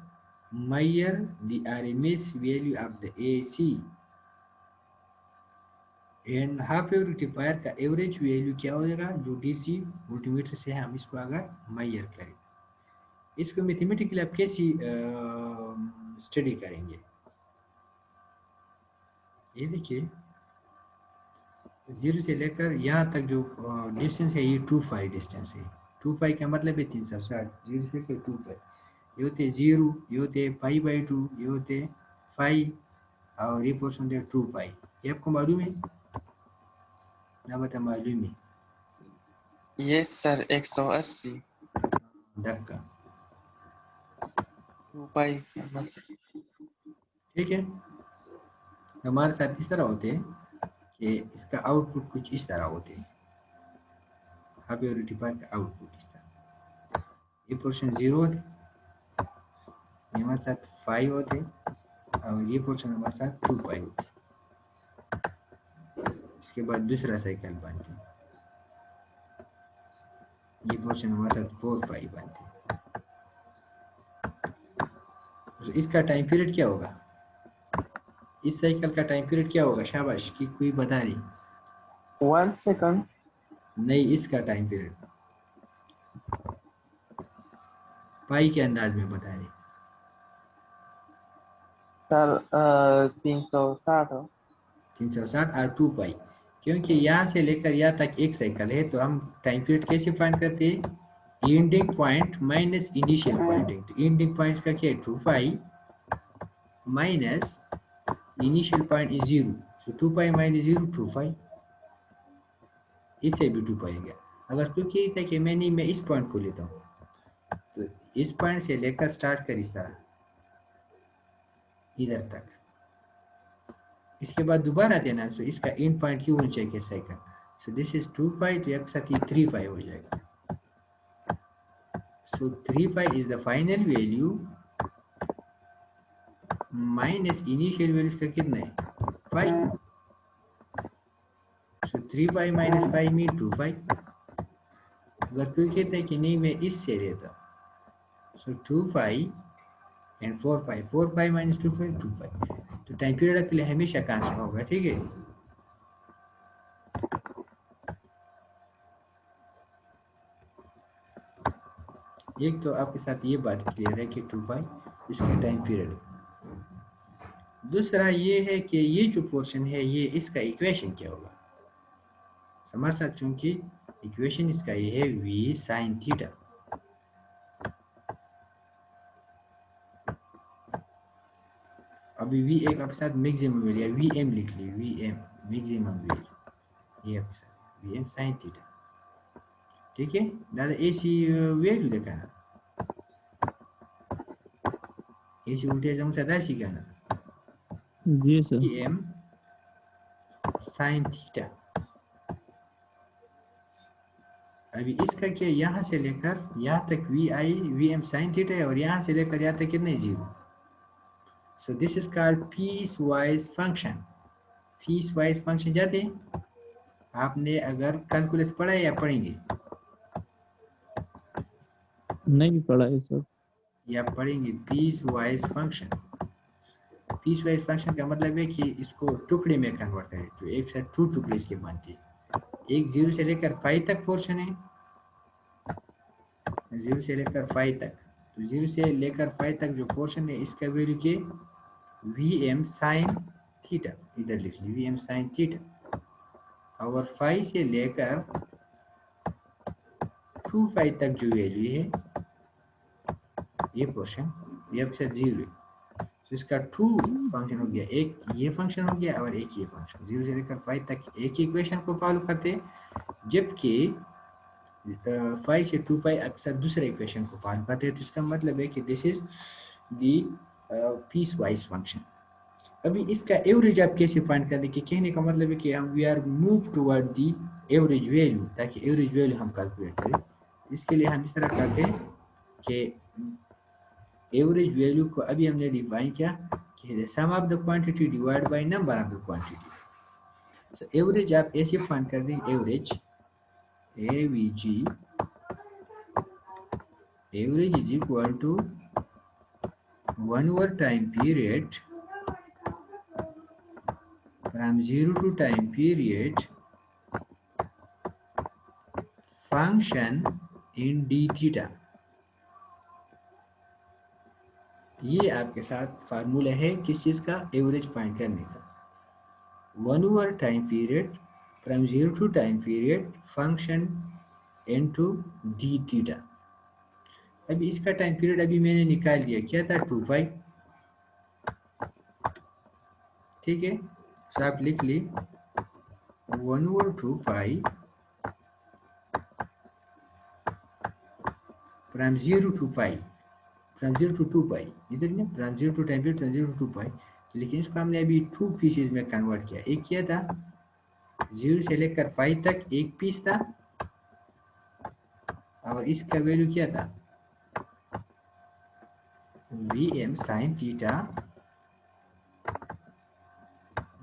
measure the RMS value of the AC and half wave rectifier का एवरेज वैल्यू क्या हो जाएगा जो डीसी वोल्टमीटर से हम इसको अगर मेजर करें। इसको मैथमेटिकली आप कैसी स्टडी करेंगे ये देखिए 0 से लेकर यहाँ तक जो डिस्टेंस है ये 2 पाई डिस्टेंस है 2 पाई का मतलब है 360 0 से लेकर 2 पाई ये होते 0 ये होते पाई बाई 2 ये होते पाई और ये पोर्शन हो जाएगा 2 पाई। ये आपको मालूम है ना? बता मालूम है? यस सर 180 धक्का। 2 पाई। ठीक है, हमारे साथ इस तरह होते हैं कि इसका आउटपुट कुछ इस तरह होते हैं। हाफ यूनिटी पार का आउटपुट इस तरह, ये पोर्शन 0 होते, ये हमारे साथ 5 होते और ये पोर्शन हमारे साथ 2 पाई होते। इसके बाद दूसरा साइकिल बनते, ये पोर्शन हमारे साथ 4 पाई बनते। तो इसका टाइम पीरियड क्या होगा? इस साइकिल का टाइम पीरियड क्या होगा? शाबाश, कि कोई बता रही? 1 सेकंड। नहीं, इसका टाइम पीरियड पाई के अंदाज में बता रही। सर 360 हो। 360 और 2 पाई, क्योंकि यहाँ से लेकर यहाँ तक एक साइकिल है, तो हम टाइम पीरियड कैसे फाइंड करते हैं? Ending point minus initial point. तो एंडिंग पॉइंट का क्या है? 2 pi minus initial point is 0, so 2 pi minus 0 2 पाई। इससे भी 2 पाई गया। अगर तू कहता है कि मैं इस पॉइंट को लेता हूँ, तो इस पॉइंट से लेकर स्टार्ट कर इस तरह इधर तक, इसके बाद दोबारा देना, सो इसका एंड पॉइंट क्यों होना चाहिए साइकिल? सो दिस इज 2 पाई, तो एक साथ ये 3 पाई हो जाएगा। सो 3 pi is the final value minus initial value इसका कितना है? 5। सो 3 पाई माइनस 5 मीन 2 पाई। अगर कोई कहता है कि नहीं मैं इससे लेता, सो 2 पाई एंड 4 पाई, 4 पाई माइनस 2 पाई 2 पाई। तो टाइम पीरियड के लिए हमेशा कांस्टेंट होगा, ठीक है। एक तो आपके साथ ये बात क्लियर है कि 2 पाई इसका टाइम पीरियड। दूसरा ये है कि ये जो पोर्शन है, ये इसका इक्वेशन क्या होगा हमारे साथ, चूंकि इक्वेशन इसका ये है v sin थीटा। अभी v एक आपके साथ मैक्सिमम वैल्यू है, vm लिख ली, vm मैक्सिमम वैल्यू, ये आपके साथ vm sin थीटा। ठीक है दादा, ऐसी वैल्यू देखा ना, ऐसी उल्टे जम सदा सी का ना, जी सर। vm sin theta. अभी इसका क्या, यहाँ से लेकर यहाँ तक vi vm sin थीटा है, और यहाँ से लेकर यहाँ तक कितना है? 0। So this is called piecewise function. Piecewise function जाते हैं आपने अगर कैलकुलस पढ़ा है या पढ़ेंगे? नहीं पढ़ा है सर। या पढ़ेंगे piecewise function. Piecewise function का मतलब है कि इसको टुकड़े में कन्वर्ट करें, तो एक साथ 2 टुकड़े इसके बनते हैं। एक 0 से लेकर 5 तक पोर्शन है, 0 से लेकर 5 तक, तो 0 से लेकर 5 तक जो पोर्शन है, इसका वैल्यू के vm sin थीटा, इधर लिख ली vm sin थीटा। और 5 से लेकर 2 पाई तक जो वैल्यू है, ये पोर्शन ये आपके साथ 0 है, तो इसका 2 फंक्शन हो गया, एक ये फंक्शन हो गया और एक ये फंक्शन। 0 से लेकर 5 तक एक इक्वेशन को फॉलो करते हैं, जबकि 5 से 2 पाई आपके साथ दूसरे इक्वेशन को फॉलो करते हैं। तो इसका मतलब है कि this is the piecewise function. अभी इसका एवरेज आप कैसे फाइंड करें? कि कहने का मतलब है कि हम we are move toward the average value, ताकि एवरेज वैल्यू हम कैलकुलेट करें। इसके लिए हम इस तरह करते हैं कि एवरेज वैल्यू को अभी हमने डिफाइन किया कि sum of the quantity divide by number of the quantities. So average आप ऐसे फाइंड कर दें, average AVG average is equal to 1 over time period from 0 to time period function in d theta। ये आपके साथ formula है किस चीज का? एवरेज फाइंड करने का। 1 over time period from 0 to time period function into d theta। अभी इसका टाइम पीरियड अभी मैंने निकाल दिया, क्या था? 2 पाई। ठीक है। सो आप लिख ली 1/2 from 0 to pi, from 0 to 2 pi, इधर ना from 0 to time period, from 0 to 2 pi, लेकिन इसको हमने अभी 2 पीसेज में कन्वर्ट किया। एक किया था 0 से लेकर 5 तक एक पीस था, और इसका वैल्यू क्या था Vm sin theta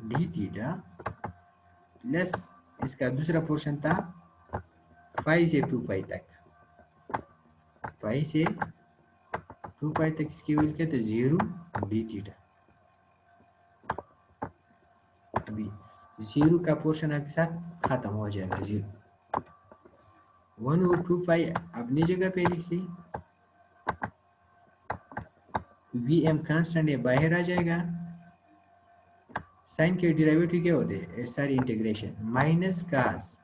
d theta plus इसका दूसरा पोर्शन था 5 से 2 पाई तक, 5 से 2 पाई तक इसकी वैल्यू क्या था 0 d थीटा। अभी 0 का पोर्शन आपके साथ खत्म हो जाएगा, 0 1/2 पाई अपनी जगह पे लिख ली, Vm कांस्टेंट है बाहर आ जाएगा। साइन के डेरिवेटिव क्या होते हैं सारी इंटीग्रेशन माइनस कास,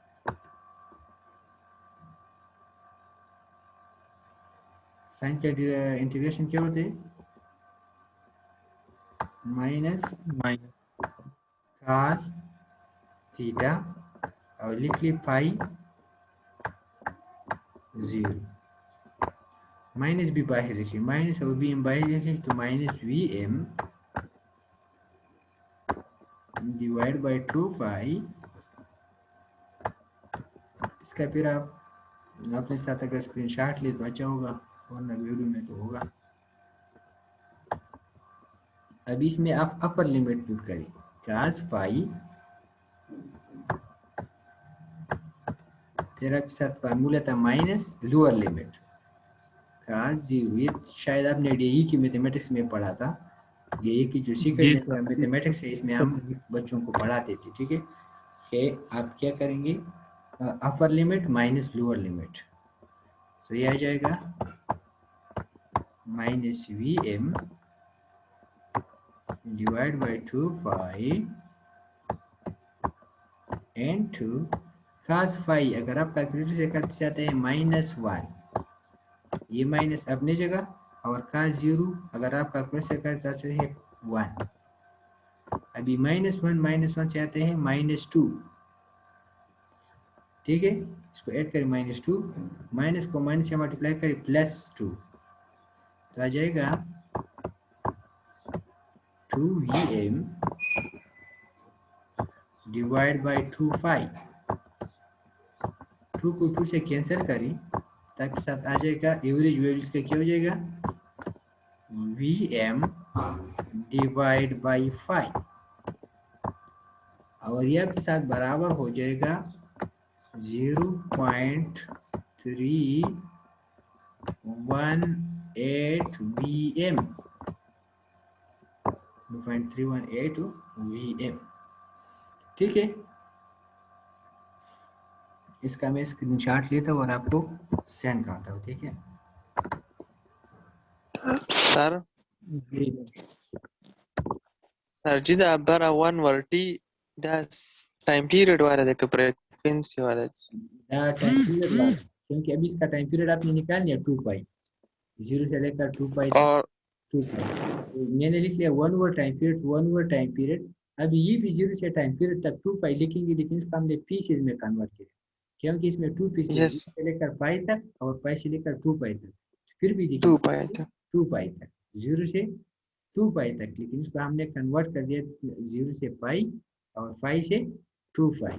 साइन के इंटीग्रेशन क्या होते हैं माइनस कास थीटा, और लिख ली पाई 0, माइनस भी बाहर लिखी, माइनस और Vm बाहर लिखी तो माइनस Vm डिवाइड बाई 2 पाई। इसका फिर आप अपने साथ अगर स्क्रीनशॉट ले तो अच्छा होगा, वरना वीडियो में तो होगा। अभी इसमें आप अपर लिमिट पुट करें cos पाई, फिर आपके साथ फार्मूला था माइनस लोअर लिमिट cos 0, ये शायद आपने डीई की मैथमेटिक्स में पढ़ा था, डीई की जो सीक्रेट मैथमेटिक्स है इसमें हम बच्चों को पढ़ाते थे, ठीक है। कि आप क्या करेंगे upper limit minus lower limit, तो ये आ जाएगा minus Vm divide by 2 pi into cos phi. अगर आप कैलकुलेटर से करते जाते हैं -1, ये माइनस अपनी जगह, और cos 0 अगर आप कैलकुलेटर से करते हैं 1। अभी -1 से आते हैं -2, ठीक है। इसको ऐड करें -2, माइनस को माइनस से मल्टीप्लाई करें +2, तो आ जाएगा 2Vm डिवाइड बाई 2 पाई। 2 को 2 से कैंसिल करें ताकि साथ आ जाएगा एवरेज वैल्यूज का क्या हो जाएगा Vm डिवाइड बाई 5, और यह आपके साथ बराबर हो जाएगा 0.318 Vm, 0.318 Vm, ठीक है। इसका मैं स्क्रीनशॉट लेता हूँ और आपको सेंड करता हूँ, ठीक है सर सर जी दा bara 1/t दा टाइम पीरियड वाला है कि फ्रीक्वेंसी वाला है? टाइम पीरियड वाला, क्योंकि अभी इसका टाइम पीरियड आपने निकाल लिया 2 पाई, 0 से लेकर 2 पाई और 2 पाई, तो मैंने लिख लिया 1 over time period, 1 over time period. अभी ये भी 0 से टाइम पीरियड तक 2 पाई लिखेंगे, लेकिन इसको हमने पीसेज में कन्वर्ट किया, क्योंकि इसमें 2 पीसेज यस से लेकर पाई तक और पाई से लेकर 2 पाई तक, फिर भी 2 देखिए पाई था 2 पाई तक, 0 से 2 पाई तक, लेकिन इसको हमने कन्वर्ट कर दिया 0 से पाई और पाई से 2 पाई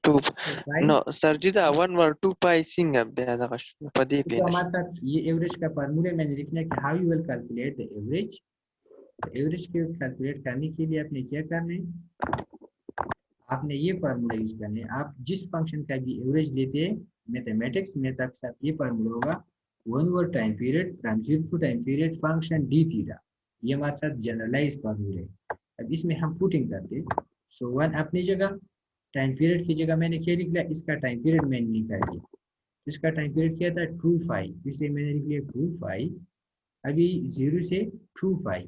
2 पाई। नो सर जी दा 1/2 पाई सिंगा बेदा कश पदी तो पेन हमारे साथ ये एवरेज का फार्मूला मैंने लिखना है कि how you will calculate the average. Average को कैलकुलेट करने के लिए आपने क्या करना है, आपने ये फार्मूला यूज करना है। आप जिस फंक्शन का भी एवरेज लेते हैं मैथमेटिक्स में, तब साथ ये फार्मूला होगा 1 over time period from 0 to time period function d theta. ये हमारे साथ जनरलाइज फार्मूला है। अब इसमें हम पुटिंग करते हैं, सो 1 अपनी जगह, टाइम पीरियड की जगह मैंने क्या लिख लिया, इसका टाइम पीरियड मैंने निकाल दिया, इसका टाइम पीरियड क्या था 2 पाई, इसलिए मैंने लिख लिया 2 पाई। अभी 0 से 2 पाई,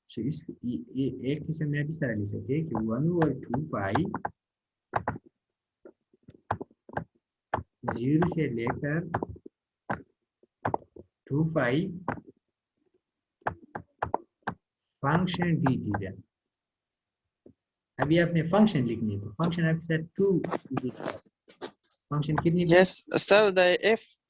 तो इस ये एक किस्म में इस तरह लिख सकते हैं कि 1 ओवर 2 पाई 0 से लेकर 2 पाई फंक्शन डी थीटा, अभी आपने फंक्शन लिखनी है, तो फंक्शन आपके साथ 2 फंक्शन कितनी Yes, sir, the f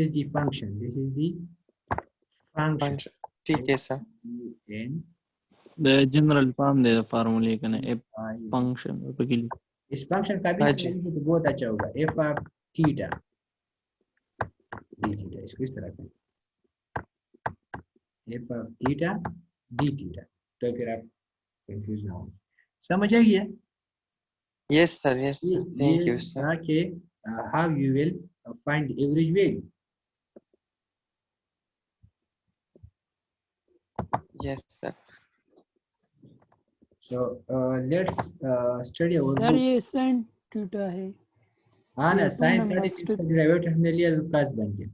is the function, this is the function. Function. ठीक है sir. n the general form the formula kana f I function basically इस फंक्शन का भी हाँ जी. तो बहुत अच्छा होगा, f of theta D theta, इसको इस तरह करें f of theta D theta, तो फिर आप कंफ्यूज ना हो. समझ आ गया? Yes sir, yes sir. Thank you sir. था कि how you will find the average value. Yes sir. So let's study our sir book. ये sin थीटा है. हाँ ना, ये two साइन number 36 strip. का डेरिवेटिव हमने लिया तो प्लस बन गया.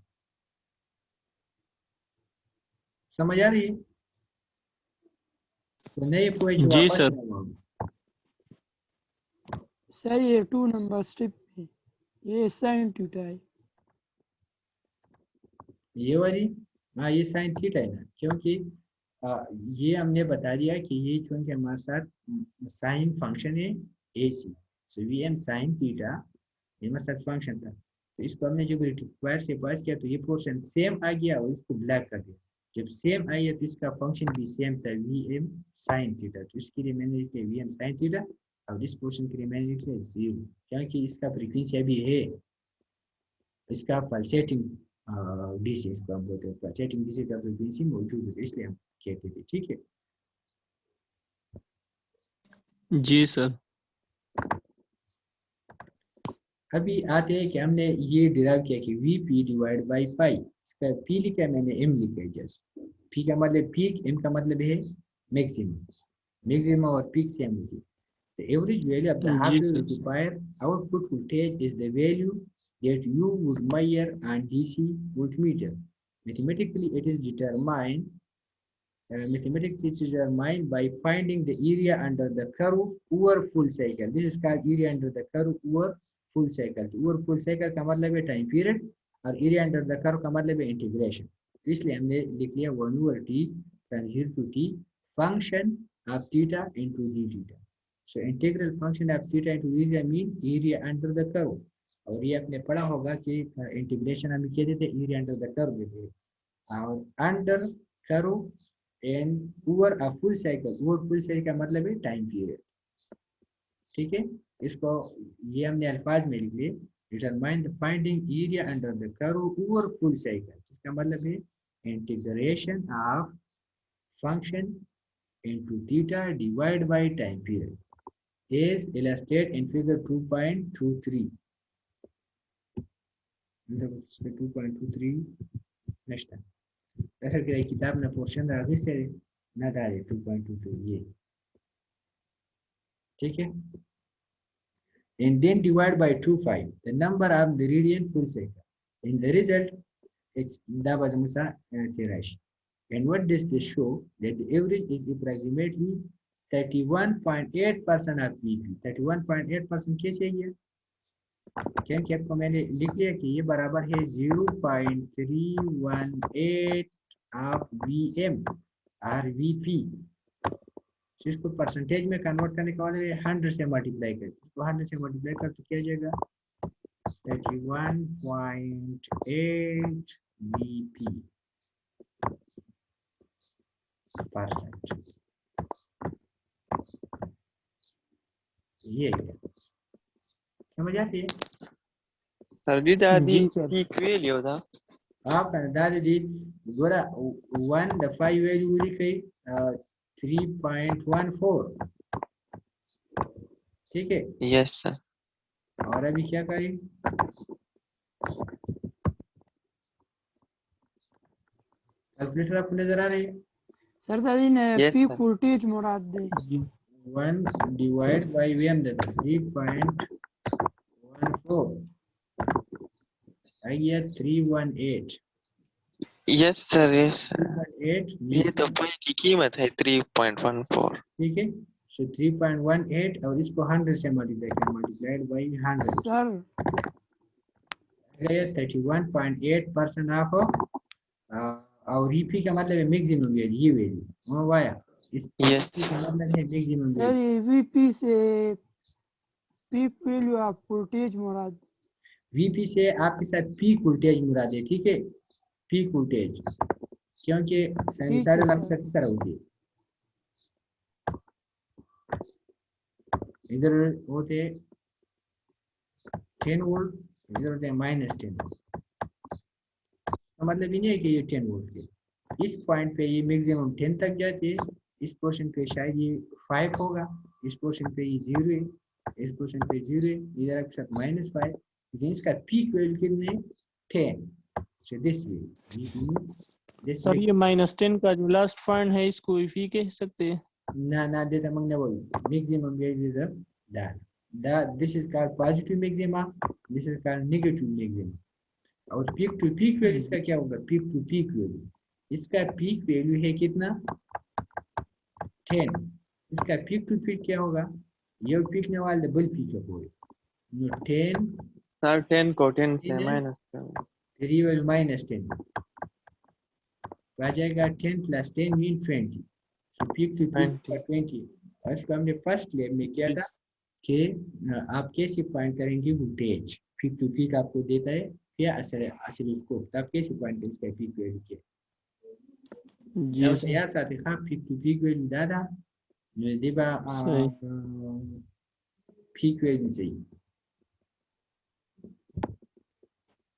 समझ आ रही है? तो नहीं कोई जो जी वापस सर. ना आओ. सर ये 2 नंबर स्ट्रिप है, ये sin थीटा है. ये वाली, हाँ ये साइन थीटा है ना, क्योंकि ये हमने बता दिया कि ये चूंकि हमारे साथ साइन फंक्शन है AC, so V M sine theta ये हमारे साथ फंक्शन था, तो इसको हमने जब रिक्वायर से पास किया तो ये पोर्शन सेम आ गया और इसको ब्लैक कर दिया. जब सेम आई तो इसका फंक्शन भी सेम था वी एम साइन थीटा, तो इसके लिए मैंने लिखा वी एम साइन थीटा और इस पोर्शन के लिए मैंने लिखा 0, क्योंकि इसका फ्रीक्वेंसी अभी है, इसका पल्सेटिंग डीसी इसको हम बोलते हैं, पल्सेटिंग डीसी का फ्रीक्वेंसी मौजूद है, इसलिए हम कहते थे. ठीक है, जी सर. अभी आते हैं कि हमने ये डिराइव किया कि V P divide by pi, इसका पी लिखा है मैंने, एम लिखा है जस्ट. पी का मतलब पीक, एम का मतलब है मैक्सिमम, मैक्सिमम और पीक सेम होती है. The average value of the जी Hartree sir. rectifier output voltage is the value that you would measure on DC voltmeter. Mathematically, it is determined. Mathematically, it is determined by finding the area under the curve over full cycle. This is called area under the curve over full cycle. Over full cycle का मतलब है time period और area under the curve का मतलब है integration. इसलिए हमने लिख लिया 1 over t from 0 to t function of theta into d theta. So integral function of theta into area mean area under the curve. और ये आपने पढ़ा होगा कि इंटीग्रेशन हम क्या देते हैं, एरिया अंडर द कर्व देते हैं, और under curve and over a full cycle, over full cycle का मतलब है टाइम पीरियड. ठीक है, इसको ये हमने अल्फाज में लिख लिए, determine the finding area under the curve over full cycle, इसका मतलब है integration of function into theta divided by time period is illustrated in figure 2.23. 2.23 next time. ऐसा कि किताब में पोर्शन आगे से ना डाले 2.23 ये. ठीक है, and then divide by 2.5 the number of the radian full cycle. In the result, it's that was Musa Tirash. And what does this show? That the average is approximately 31.8% of VP. 31.8% कैसे है ये? क्योंकि आपको मैंने लिख लिया कि ये बराबर है 0.318 ऑफ VM और VP. इसको परसेंटेज में कन्वर्ट करने का मतलब 100 से मल्टीप्लाई कर, इसको 100 से मल्टीप्लाई कर तो क्या हो जाएगा 31.8 VP परसेंट. ये समझ आती है? Sardi dadi जी सर. equal yoda. आप दादी दी गोरा 1 the 5 value लिख रही 3.14. ठीक है, Yes sir. और अभी क्या करें, कैलकुलेटर आपको नजर आ रही है? सर दादी ने Yes, peak sir. Voltage Murad they. 1 divide by VM देता 3.14 आ गया 318. Yes sir, yes sir. 3.8 ये तो पाई की कीमत है 3.14. ठीक है, सो 3.18 और इसको 100 से मल्टीप्लाई कर, मल्टीप्लाइड बाई 100 सर 31.8% ऑफ और EP का मतलब है मैक्सिमम वैल्यू, ये वैल्यू वाया इस Yes. का मतलब है मैक्सिमम सर ये वीपी से peak value of voltage Murad. VP से आपके साथ पीक वोल्टेज मुराद है, ठीक है, पीक वोल्टेज, क्योंकि साइनसाइडल आपके साथ इस तरह होती है, इधर होते 10 वोल्ट, इधर होते हैं -10। तो मतलब ही नहीं है कि ये 10 वोल्ट के, इस पॉइंट पे ये मैक्सिमम 10 तक जाते हैं, इस पोर्शन पे शायद ये 5 होगा, इस पोर्शन पे ये 0 है, इस पोर्शन पे 0 है, इधर आपके साथ -5, लेकिन इसका पीक वैल्यू कितने 10। सो दिस वे सर ये -10 का जो लास्ट पॉइंट है इसको फी कह सकते हैं। ना देता मंगने बोल maximum value is that this is called positive maxima, this is called negative maxima। और पीक टू पीक वैल्यू इसका क्या होगा, पीक टू पीक वैल्यू, इसका पीक वैल्यू है कितना 10, इसका पीक टू पीक क्या होगा, ये पीक ने वाले डबल पीक है कोई 10 सर 10 को 10 से Minus- माइनस कर। फिर ये वैल्यू -10 तो आ जाएगा 10 + 10 मीन 20, तो पीक टू पीक 20। और इसको हमने फर्स्ट लेब में किया था कि आप कैसे पॉइंट करेंगे वोल्टेज, पीक टू पीक आपको देता है क्या ऑसिलोस्कोप, तो आप कैसे पॉइंट करेंगे इसका पीक वैल्यू क्या जी है, सर। याद साथ है पीक टू पीक वैल्यू दादा मैं देबा सही। पीक वैल्यू चाहिए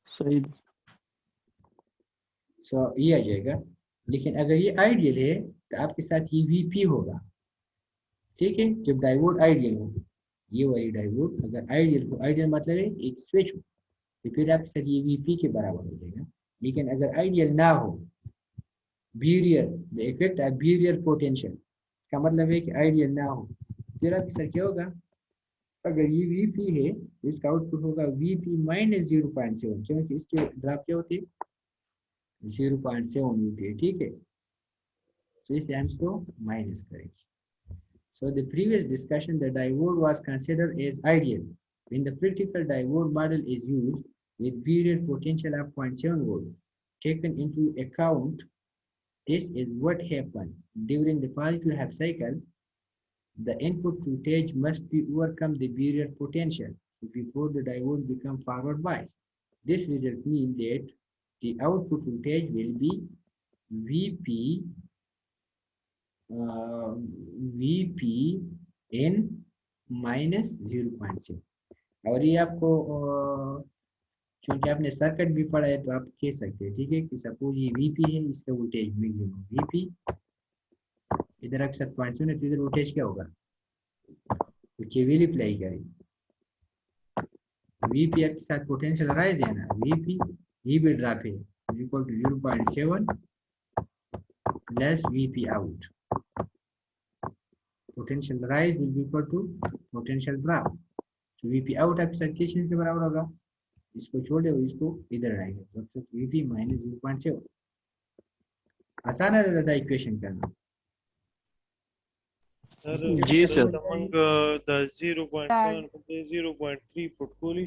सही। सो ये आ जाएगा, लेकिन अगर ये आइडियल है तो आपके साथ ये वीपी होगा, ठीक है, जब डायोड आइडियल हो, ये वाली डायोड अगर आइडियल हो, आइडियल मतलब है एक स्विच हो, तो फिर आपके साथ ये वीपी के बराबर हो जाएगा। लेकिन अगर आइडियल ना हो, barrier the effect of barrier potential, इसका मतलब है कि आइडियल ना हो, फिर आपके साथ क्या होगा, अगर ये वीपी है तो इसका आउटपुट होगा वीपी -0.7, क्योंकि इसके ड्रॉप क्या होते हैं 0.7 होते हैं, ठीक है, तो इसे हम इसको माइनस करेंगे। So the previous discussion, the diode was considered as ideal. When the practical diode model is used with barrier potential of 0.7 volt taken into account, this is what happened. During the positive half cycle, the input voltage must be overcome the barrier potential before the diode become forward bias. This result means that the output voltage will be VP n -0.7। और ये आपको क्योंकि आपने circuit भी पढ़ा है तो आप कह सकते हैं, ठीक है, कि सपोज ये वीपी है, इसका वोल्टेज मैक्सिमम वीपी, इधर अक्सर 0.7 है तो इधर वोल्टेज क्या होगा, तो केवीएल अप्लाई करें, वीपी के साथ पोटेंशियल राइज है ना, वीपी ये भी ड्रॉप है equal to 0.7 plus VP out, potential rise will be equal to potential drop, so VP out आपके साथ किस चीज के बराबर होगा, इसको छोड़ दो, इसको इधर आएगा, तो अब VP -0.7। आसान है दादा इक्वेशन करना। जी sir. among the 0.7 to 0.3 portfolio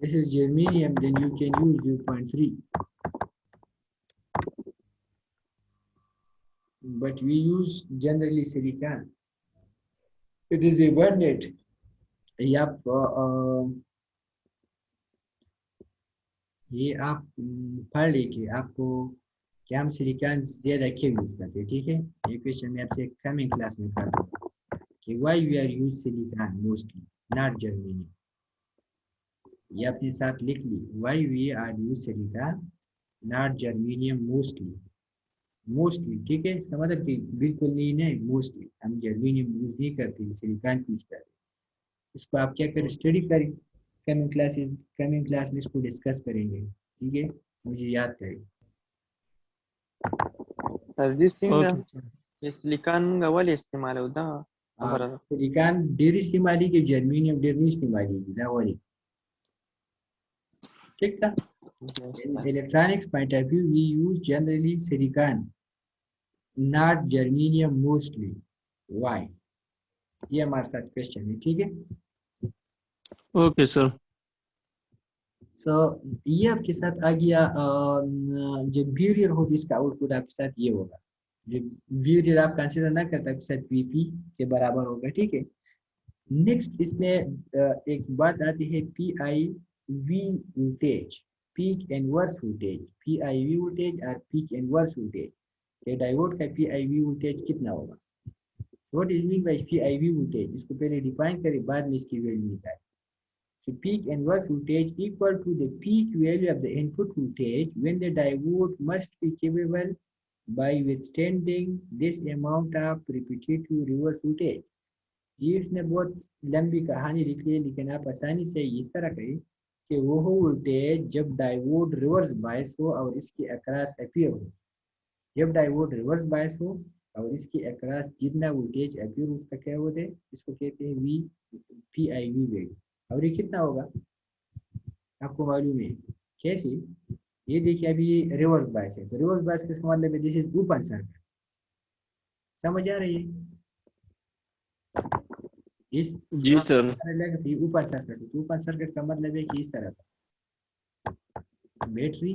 This is germanium, then you can use 0.3, but we use generally silicon, it is a one net। ये आप पढ़ लेके आपको क्या हम सिलिकॉन ज्यादा क्यों यूज करते हैं, ठीक है, ये क्वेश्चन मैं आपसे कमिंग क्लास में कर दूंगा कि why we are use silicon mostly not germanium, ये अपने साथ लिख ली, why we are use silicon not germanium mostly, ठीक है, इसका मतलब कि बिल्कुल नहीं मोस्टली हम जर्मेनियम यूज नहीं करते, सिलिकॉन यूज करते, इसको आप क्या करें, स्टडी करें, कमिंग क्लास में इसको डिस्कस करेंगे, ठीक है, मुझे याद करें। सर जिस ओके। ये सिलिकॉन का वाली इस्तेमाल होता है सिलिकॉन डेर इस्तेमाली के जर्मेनियम डेर नहीं इस्तेमाली की वाली, ठीक था। In electronics point of view, we use generally silicon, not germanium mostly. Why? ये हमारे साथ क्वेश्चन है, ठीक है। Okay sir. सो ये आपके साथ आ गया जो ब्यूरियर होगी इसका आउटपुट आपके साथ ये होगा। जो ब्यूरियर आप कंसीडर ना करता आपके साथ वीपी के बराबर होगा, ठीक है। नेक्स्ट इसमें एक बात आती है P I V voltage, peak inverse voltage, P I V voltage और पीक एंड वर्स वोल्टेज। ये डायोड का पी आई वी वोल्टेज कितना होगा? What is mean by P I V voltage? इसको पहले डिफाइन करें, बाद में इसकी वैल्यू निकालें। So peak and worst voltage equal to the peak value of the input voltage when the diode must be capable by withstanding this amount of repetitive reverse voltage। ये इसने बहुत लंबी कहानी लिखी है, लेकिन आप आसानी से इस तरह करें कि वो वोल्टेज जब डायोड रिवर्स बायस हो और इसके अक्रॉस अपीयर हो। जब डायोड रिवर्स बायस हो और इसके अक्रॉस जितना वोल्टेज अपीयर उसका क्या होता है, इसको कहते हैं V P I V value. और ये कितना होगा आपको मालूम है कैसे? ये देखिए अभी ये रिवर्स बायस है, तो रिवर्स बायस किसका मतलब है? This is open circuit. समझ आ रही है? इस जी सर। ओपन सर्किट, तो ओपन सर्किट का मतलब है कि इस तरह का बैटरी,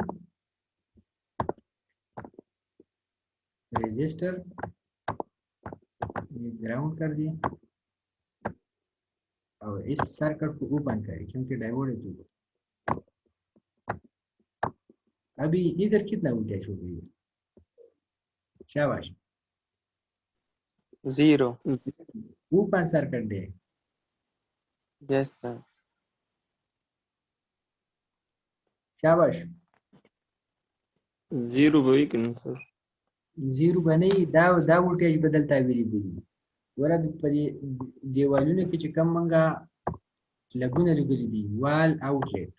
रेजिस्टर ग्राउंड कर दिए और इस सर्किट को ओपन करें क्योंकि डायोड है तो। अभी इधर कितना वोल्टेज हो गई है? शाबाश, 0। ओपन सर्किट दे। Yes sir. शाबाश, 0 वही कि सर? 0 बने दा वोल्टेज बदलता है वेरिएबल वरा देवालूने की चिकमंगा लगुना लगुली वाल आउटलेट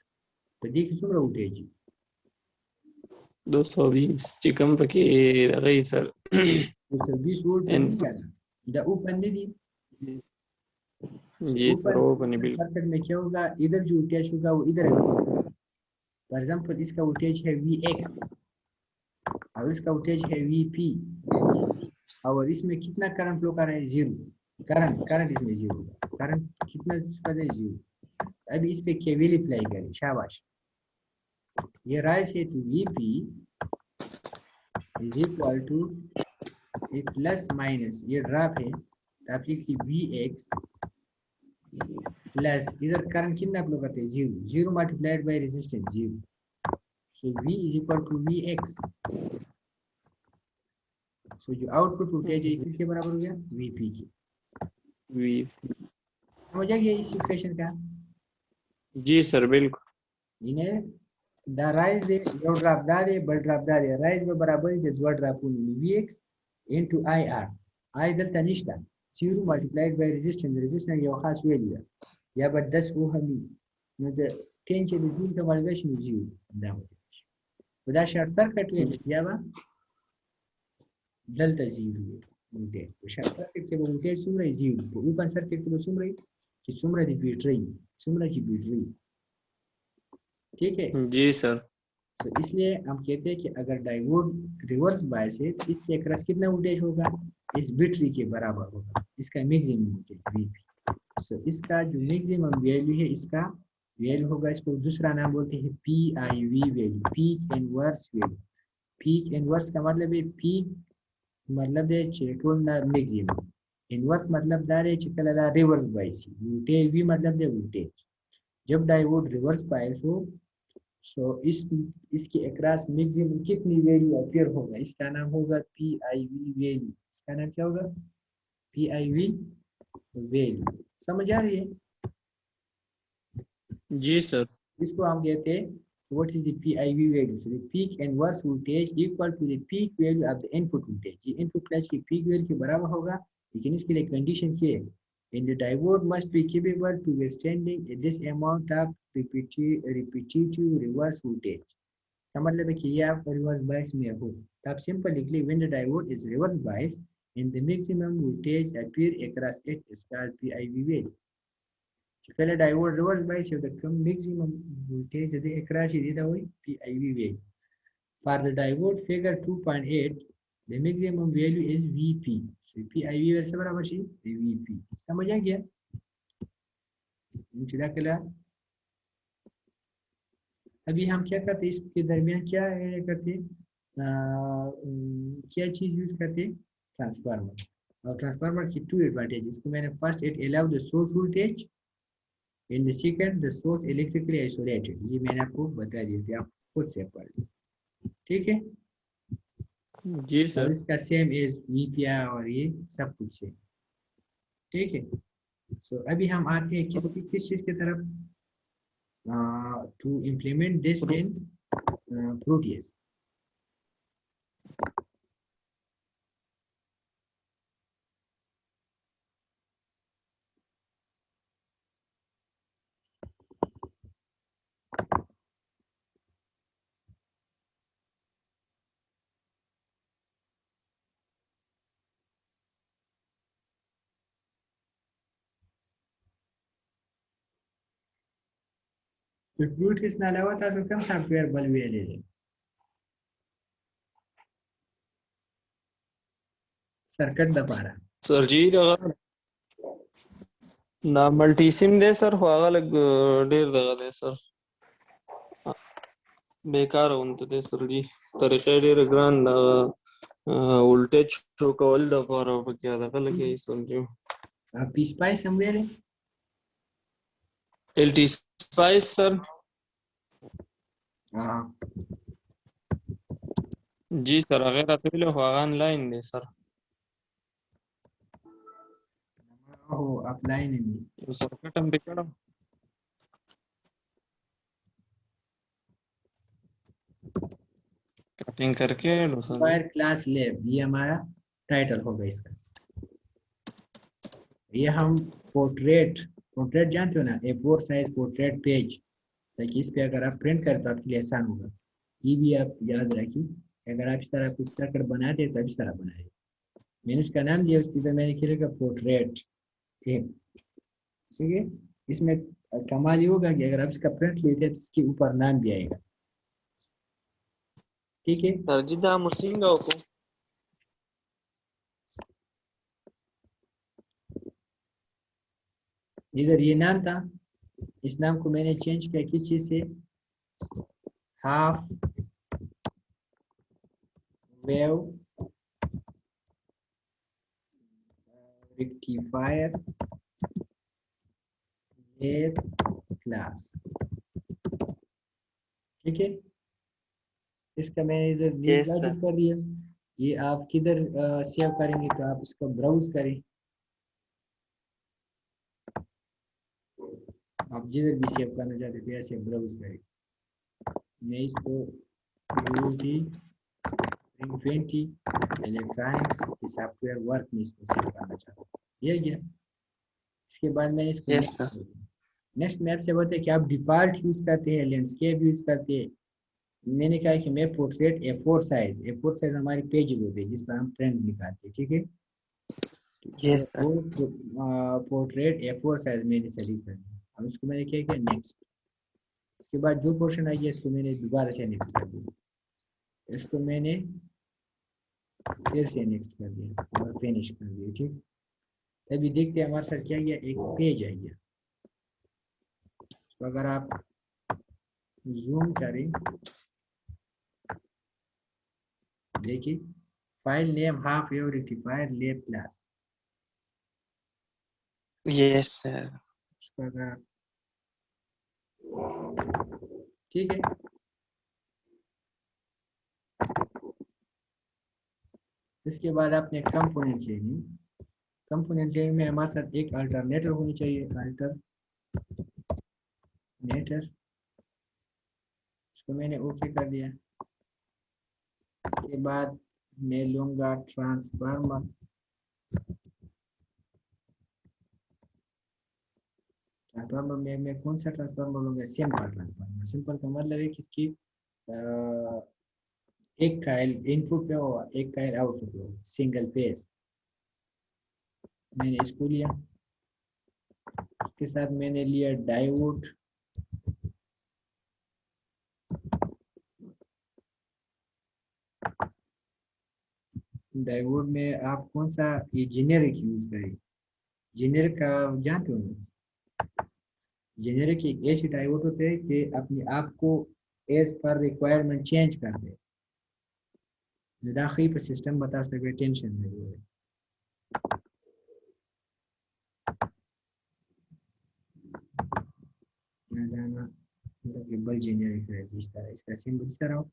तो देखिए सुमरा वोल्टेज 220 चिकम पके रही सर। 220 वोल्ट नहीं करना दा ओपन दे दी। जी सर वो बने बिल्कुल। सर्किट में क्या होगा, इधर जो वोल्टेज होगा वो इधर। फॉर एग्जांपल इसका वोल्टेज है Vx और इसका वोल्टेज है Vp और इसमें कितना करंट फ्लो कर रहा है? 0 करंट इसमें 0 करंट कितना पता है? 0। अभी इस पे केवीएल अप्लाई करें। शाबाश, ये राइज है तो Vp इज इक्वल टू ये प्लस माइनस ये ड्रॉप है तो आप लिखिए Vx प्लस इधर करंट कितना फ्लो करते हैं? 0 multiplied by resistance 0। So V is equal to Vx। So जो आउटपुट वोल्टेज है किसके बराबर हो गया? Vp के। वी। समझ आ गया इस इक्वेशन का? जी सर बिल्कुल। इन्हें the rise they yo drop दा दे बल ड्रॉप दा दे राइज में बराबर है दो drop Vx into IR। I दलता निश्ता 0 मल्टीप्लाइड बाय रेजिस्टेंस यो खास वैल्यू या बद 10 ओहमी न द 10 के 0 से मल्टीप्लिकेशन 0 दा होता है। वदा शॉर्ट सर्किट में या बा दलता 0 वोल्टेज तो शॉर्ट सर्किट के वोल्टेज सुमरा 0 तो ओपन सर्किट के सुमरा कि सुमरा दी बैटरी सुमरा की बैटरी। ठीक है जी सर। तो इसलिए हम कहते हैं कि अगर डायोड रिवर्स बायस है तो इसके अक्रॉस कितना वोल्टेज होगा? इस बैटरी के बराबर होगा, इसका मैक्सिमम वोल्टेज Vp। तो इसका जो मैक्सिमम वैल्यू है इसका वैल्यू होगा, इसको दूसरा नाम बोलते हैं PIV value, peak inverse value. Peak inverse का मतलब है पीक मतलब है चेटोन ना मैक्सिमम, इनवर्स मतलब दार है चिकला दा रिवर्स बायस, वोल्टेज भी मतलब है वोल्टेज। जब डायोड रिवर्स बायस हो सो इसके अक्रॉस मैक्सिमम कितनी वैल्यू अपीयर होगा, इसका नाम होगा PIV वैल्यू। इसका नाम क्या होगा? PIV value. समझ आ रही है? जी सर। इसको हम कहते हैं what is the PIV value? So the peak inverse voltage equal to the peak value of the input voltage. ये इनपुट क्लच की पीक वैल्यू के बराबर होगा, लेकिन इसके लिए कंडीशन क्या है? And the diode must be capable to withstanding this amount of repetitive reverse voltage। का मतलब है कि ये आप रिवर्स बायस में हो तो आप सिंपल लिख ली when the diode is reverse bias and the maximum voltage appear across it is called PIV value। पहले डायोड रिवर्स बायस है तो मैक्सिमम वोल्टेज यदि across ही देता हुई PIV value। For the diode figure 2.8 the maximum value is Vp। PIV value से बराबर है Vp। समझ आ गया? इंतजार के लिए अभी हम क्या करते हैं, इसके दरमियान क्या करते हैं, क्या चीज यूज करते हैं, ट्रांसफार्मर। और ट्रांसफार्मर की टू एडवांटेज, इसको मैंने first it allow the source voltage, in the second the source electrically isolated. ये मैंने आपको बता दिया था, आप खुद से पढ़ लीजिए, ठीक है। जी और सर। इसका सेम एज वीपीआई और ये सब कुछ है, ठीक है। सो अभी हम आते हैं किस चीज की तरफ, to implement this in Proteus. Proteus ना अलावा था तो कम सॉफ्टवेयर बल भी ले लें सर्किट दबा रहा। सर जी दगा ना मल्टीसिम दे सर वागल डेर दगा दे सर बेकार ఉంటది सर जी तरीके डेर ग्रांड दगा voltage show call the power of क्या दगा लगे समझो पी स्पाइस समवेयर है। एलटी स्पाइस सर हाँ जी सर अगर आते लो वागन लाइन दे सर हो अपलाइन है। सर्किट हम बेकार कटिंग करके लो सर फायर क्लास लैब, ये हमारा टाइटल होगा इसका। ये हम पोर्ट्रेट, पोर्ट्रेट जानते हो ना, A4 साइज पोर्ट्रेट पेज, ताकि इस पे अगर आप प्रिंट करें तो आपके लिए आसान होगा। ये भी आप याद रखिए, अगर आप इस तरह कुछ सर्किट बनाते हैं तो आप इस तरह बनाइए। मैंने उसका नाम दिया, उसकी तरह मैंने लिखा पोर्ट्रेट, ठीक है। इसमें कमाल ये होगा कि अगर आप इसका प्रिंट लेते हैं तो इसके ऊपर नाम भी आएगा, ठीक है। सर जी दा मुसिंगा को इधर ये नाम था, इस नाम को मैंने चेंज किया किस चीज से, half wave rectifier lab class, ठीक है। इसका मैंने इधर न्यू यस प्रोजेक्ट सर कर दिया। ये आप किधर सेव करेंगे, तो आप इसको ब्राउज करें, आप जिधर भी सेव करना चाहते थे ऐसे ब्राउज करें। मैं इसको यूटी इन्फिनिटी इलेक्ट्रॉनिक्स की सॉफ्टवेयर वर्क में इसको सेव करना चाहता हूँ, ये गया। इसके बाद मैंने इसको यस नेक्स्ट, सर नेक्स्ट में आपसे बताया कि आप डिफॉल्ट यूज करते हैं, लैंडस्केप यूज करते हैं। मैंने कहा कि मैं portrait A4 size, A4 size हमारे पेज होते हैं जिस पर हम प्रिंट निकालते हैं, ठीक है। Yes sir portrait A4 size मैंने सेलेक्ट कर दिया। अब इसको मैंने क्या किया, नेक्स्ट। इसके बाद जो पोर्शन आई है इसको मैंने दोबारा से नेक्स्ट कर दिया, इसको मैंने फिर से नेक्स्ट कर दिया और फिनिश कर दिया, ठीक। अभी देखते हैं हमारे साथ क्या गया, एक पेज आ गया। तो अगर आप जूम करें, देखिए file name half wave rectifier lab class, yes sir इसको अगर आप, ठीक है। इसके बाद आपने कंपोनेंट लेनी, कंपोनेंट लेने में हमारे साथ एक अल्टरनेटर होनी चाहिए, अल्टरनेटर, इसको मैंने ओके कर दिया। इसके बाद मैं लूंगा ट्रांसफार्मर, ट्रांसफार्मर में मैं कौन सा ट्रांसफार्मर लूंगा, सिंपल ट्रांसफार्मर। सिंपल का मतलब है कि इसकी एक काइल इनपुट पे हो, एक काइल आउटपुट पे हो, सिंगल फेज। मैंने इसको लिया, इसके साथ मैंने लिया डायोड, डायोड में आप कौन सा ये जेनेरिक यूज करें, जेनेरिक का जानते हो, जेनेरिक एक ऐसे डायोड होते हैं कि अपने आप को एज पर रिक्वायरमेंट चेंज कर दे दाखिल पर सिस्टम बता सके टेंशन नहीं है ना जाना मतलब कि बल जेनरिक रजिस्टर इसका सिंबल इस तरह हो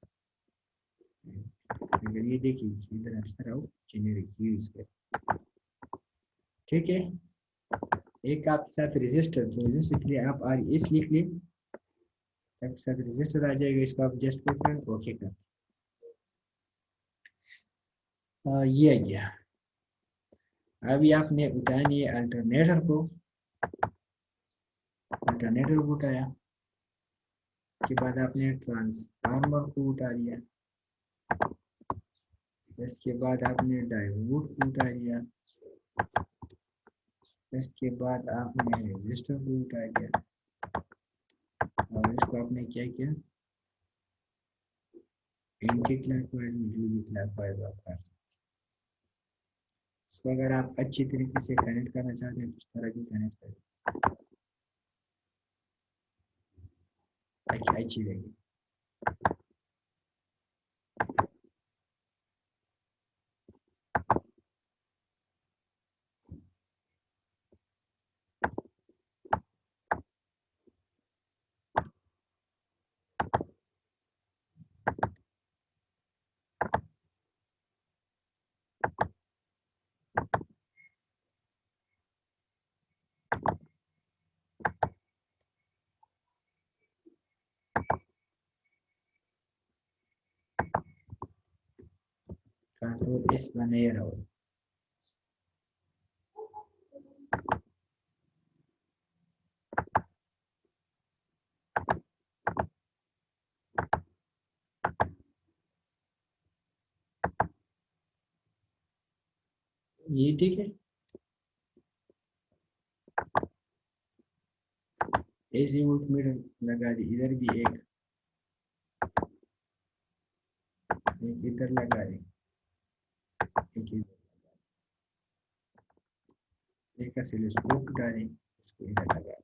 अगर ये देखिए इधर इस तरह हो जेनरिक यूज कर ठीक है एक आपके साथ रजिस्टर तो रजिस्टर के लिए आप आर एस लिख लिए आपके साथ रजिस्टर आ जाएगा इसको आप जस्ट कर ओके कर ये आ गया अभी आपने उठानी है अल्टरनेटर को उठाया उसके बाद आपने ट्रांसफार्मर को उठा दिया इसके बाद आपने डायोड को उठा दिया इसके बाद आपने रजिस्टर को उठा दिया और इसको आपने क्या किया एंटी क्लॉकवाइज ड्यूटी क्लॉकवाइज आप कर सकते इसको अगर आप अच्छी तरीके से कनेक्ट करना चाहते हैं तो इस तरह की कनेक्ट करें अच्छी रहेगी कंट्रोल एस बनाए रहो ये ठीक है ऐसे वोल्टमीटर लगा दी इधर भी एक इधर लगा दी एक ऑसिलोस्कोप डालें इसको इधर लगा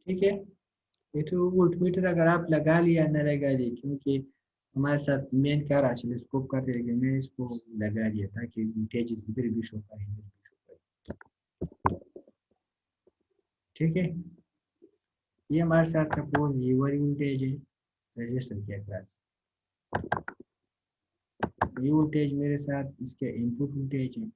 ठीक है ये तो वोल्टमीटर अगर आप लगा लिया न लगा दी क्योंकि हमारे साथ मेन क्या रहा ऑसिलोस्कोप का तरीके मैं इसको लगा दिया ताकि वोल्टेज इधर भी शो करे इधर भी शो करे ठीक है ये हमारे साथ सपोज ये वाली वोल्टेज है रजिस्टर के अक्रॉस ये वोल्टेज मेरे साथ इसके इनपुट वोल्टेज है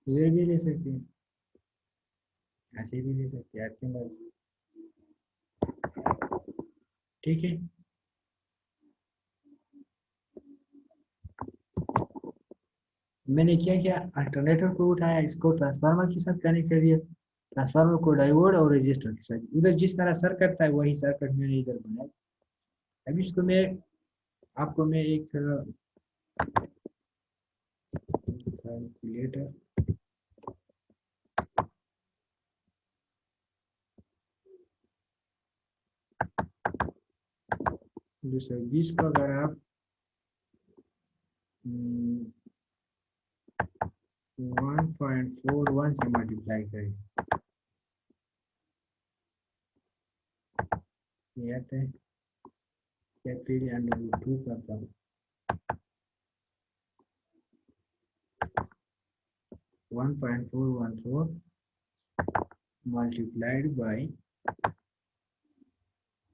इधर भी ले सकते हैं ऐसे भी ले सकते हैं आपकी मर्जी ठीक है मैंने क्या किया अल्टरनेटर को उठाया इसको ट्रांसफार्मर के साथ कनेक्ट कर दिया ट्रांसफार्मर को डायोड और रजिस्टर के साथ उधर जिस तरह सर्किट था वही सर्किट मैंने इधर बनाया अभी इसको मैं आपको मैं एक कैलकुलेटर दूसरा 20 को अगर आप 1.41 से मल्टीप्लाई करें ये आता है कैपिटल अंडर 2 करता हूँ 1.414 मल्टीप्लाइड बाई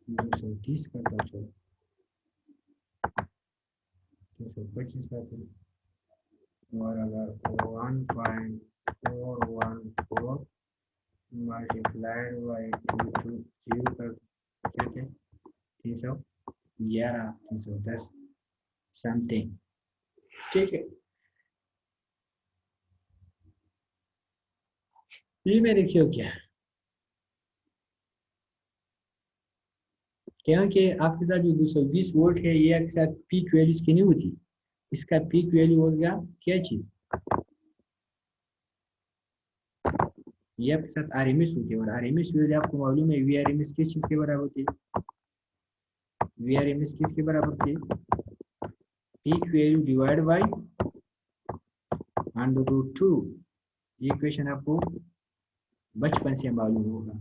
230 करता हूँ 225 आता है और अगर 1.414 मल्टीप्लाइड बाई 2 0 कर क्या थे 311 310 समथिंग। ठीक है, ये मेरे क्यों क्या क्योंकि आपके साथ जो 220 वोल्ट है ये आपके साथ पीक वैल्यू इसकी नहीं होती, इसका पीक वैल्यू हो गया क्या चीज, ये आपके साथ आरएमएस होती है, और आरएमएस वैल्यू आपको मालूम है वीआरएमएस किस चीज के बराबर होती है, वीआरएमएस किसके बराबर होती है, पीक वैल्यू डिवाइड बाय √2। ये इक्वेशन आपको बचपन से मालूम होगा।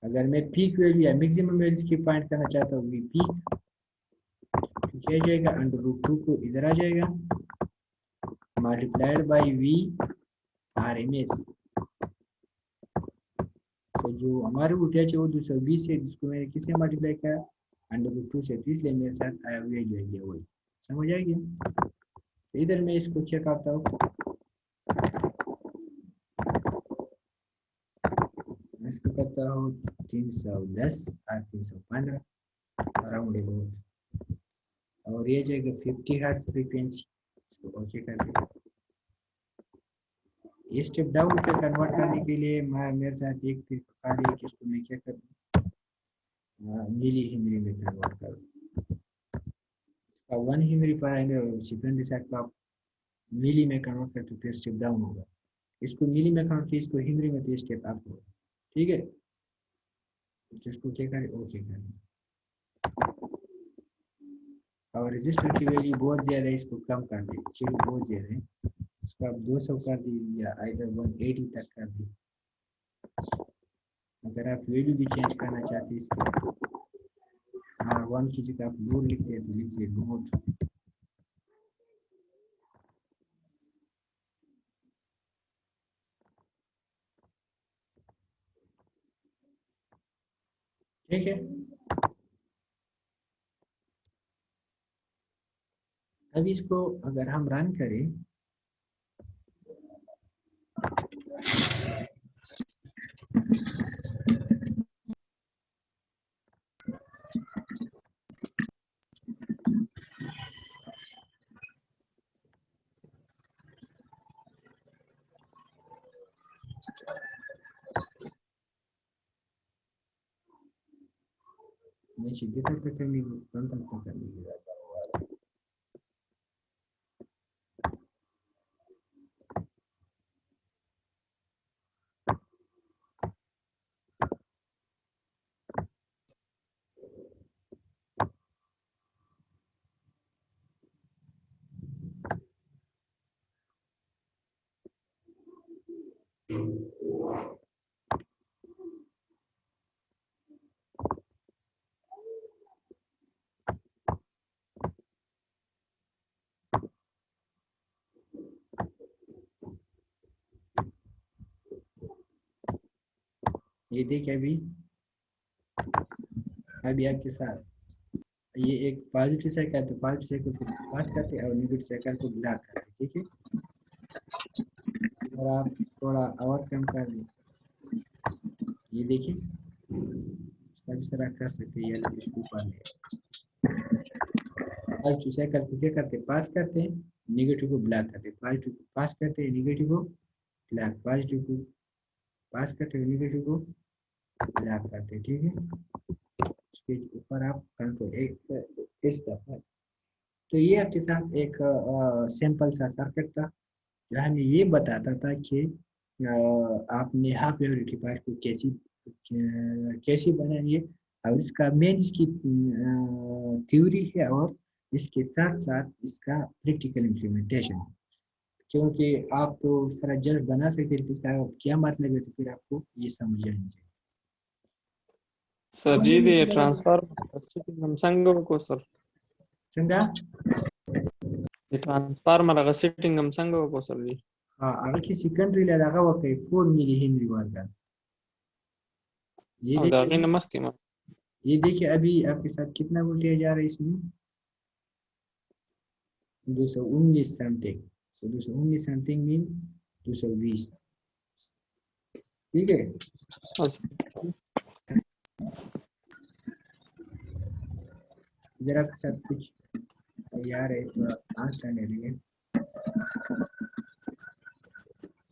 अगर मैं पीक वैल्यू या मैक्सिमम वैल्यू की फाइंड करना चाहता हूँ, पीक क्या जाएगा √2 को इधर आ जाएगा multiplied by V R M S. तो जो हमारे वोल्टेज है वो 220 है, जिसको मैंने किससे मल्टीप्लाई किया √2 से, तो इसलिए मेरे साथ आया हुआ जो है वही समझ आ गया। तो इधर मैं इसको क्या करता हूँ, इसको करता हूँ 310 और 315 अराउंड अबाउट, और ये जाएगा 50 हर्ट्ज फ्रीक्वेंसी। इसको ओके कर दिया। ये स्टेप डाउन पे कन्वर्ट करने के लिए मेरे साथ एक प्रकार है कि इसको मैं क्या करूँ, मिली हेनरी में कन्वर्ट करूँ। इसका 1 हेनरी पर सेकंड डिसाइड आप मिली में कन्वर्ट करते तो स्टेप डाउन होगा, इसको मिली में कन्वर्ट किया, इसको हेनरी में तो स्टेप अप होगा। ठीक है, इसको क्या करें ओके करें। और रजिस्टर की वैल्यू बहुत ज़्यादा है, इसको कम कर दें, चलिए बहुत ज़्यादा है, इसको आप 200 कर दी या इधर 180 तक कर दी। अगर आप वैल्यू भी चेंज करना चाहते हैं इसकी, R1 की जगह आप लोड लिखते हैं तो लिखिए लोड। ठीक है, अब इसको अगर हम रन करें शिद्दत तक करनी कम तक करनी है। ये देखिए अभी आपके साथ ये एक पॉजिटिव साइकिल है, तो पॉजिटिव साइकिल को पास करते हैं और नेगेटिव साइकिल को ब्लॉक करते हैं। ठीक है, और आप थोड़ा और कम कर दें, ये देखिए इस तरह कर सकते हैं, या इसको ऊपर ले पॉजिटिव साइकिल को क्या करते हैं पास करते हैं, नेगेटिव को ब्लॉक करते हैं, पॉजिटिव को पास करते हैं, नेगेटिव को ब्लॉक, पॉजिटिव को पास करते हैं, नेगेटिव को ब्लॉक करते हैं। ठीक है, इसके ऊपर आप कंट्रोल एक इस दफा। तो ये आपके साथ एक सिंपल सा सर्किट था जो हमें ये बताता था कि आपने हाफ वेव रेक्टिफायर को कैसी बनानी है, और इसका मेन इसकी थ्योरी है, और इसके साथ साथ इसका प्रैक्टिकल इम्प्लीमेंटेशन। क्योंकि आप तो इस तरह जल्द बना सकते हैं, इसका क्या मतलब है, तो फिर आपको ये समझ आनी चाहिए। सर जी ये ट्रांसफार्मर सेटिंग संगो सर संगा ये ट्रांसफार्मर सेटिंग संगो को सर जी ಅದಕ್ಕೆ ಸೆಕೆಂಡರಿ ಇಲ್ಲದಾಗ ಓಕೆ 4 मिली हेनरी वर्ग। ये देखिए अभी आपके साथ कितना वोल्टेज आ रहा है इसमें 219 समथिंग। So 219 something mean 220. ठीक है हाँ, जरा सब कुछ तैयार है थोड़ा फास्ट आने लगे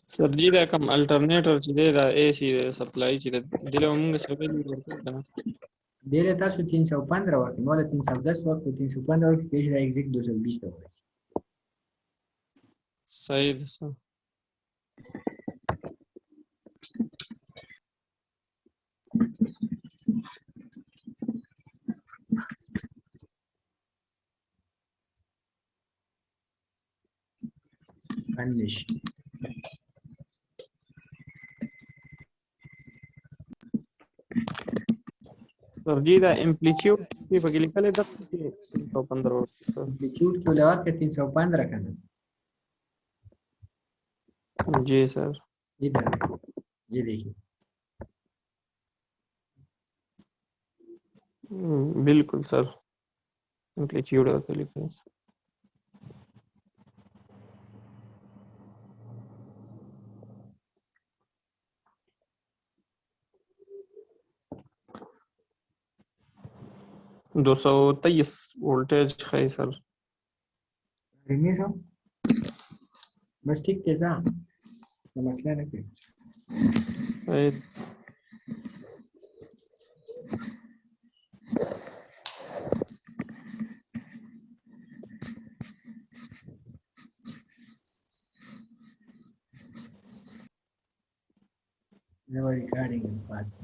सर जी दा कम अल्टरनेटर ची दे दा एसी सप्लाई ची दिले मंग सके दी करते ना दे देता सो 315 वक्त मोला 310 वक्त 315 वक्त पेज दा एग्जिट 220 का होगा सही है सर अनलिश सर जी दा एम्पलीट्यूड की बगल निकले दा 315 सर एम्पलीट्यूड को लेवा के 315 का ना जी सर इधर ये देखिए बिल्कुल सर एम्पलीट्यूड का लिखा है दो सौ 23 वोल्टेज है सर रिंगे सब बस ठीक कैसा मसला नहीं कोई सही never regarding in past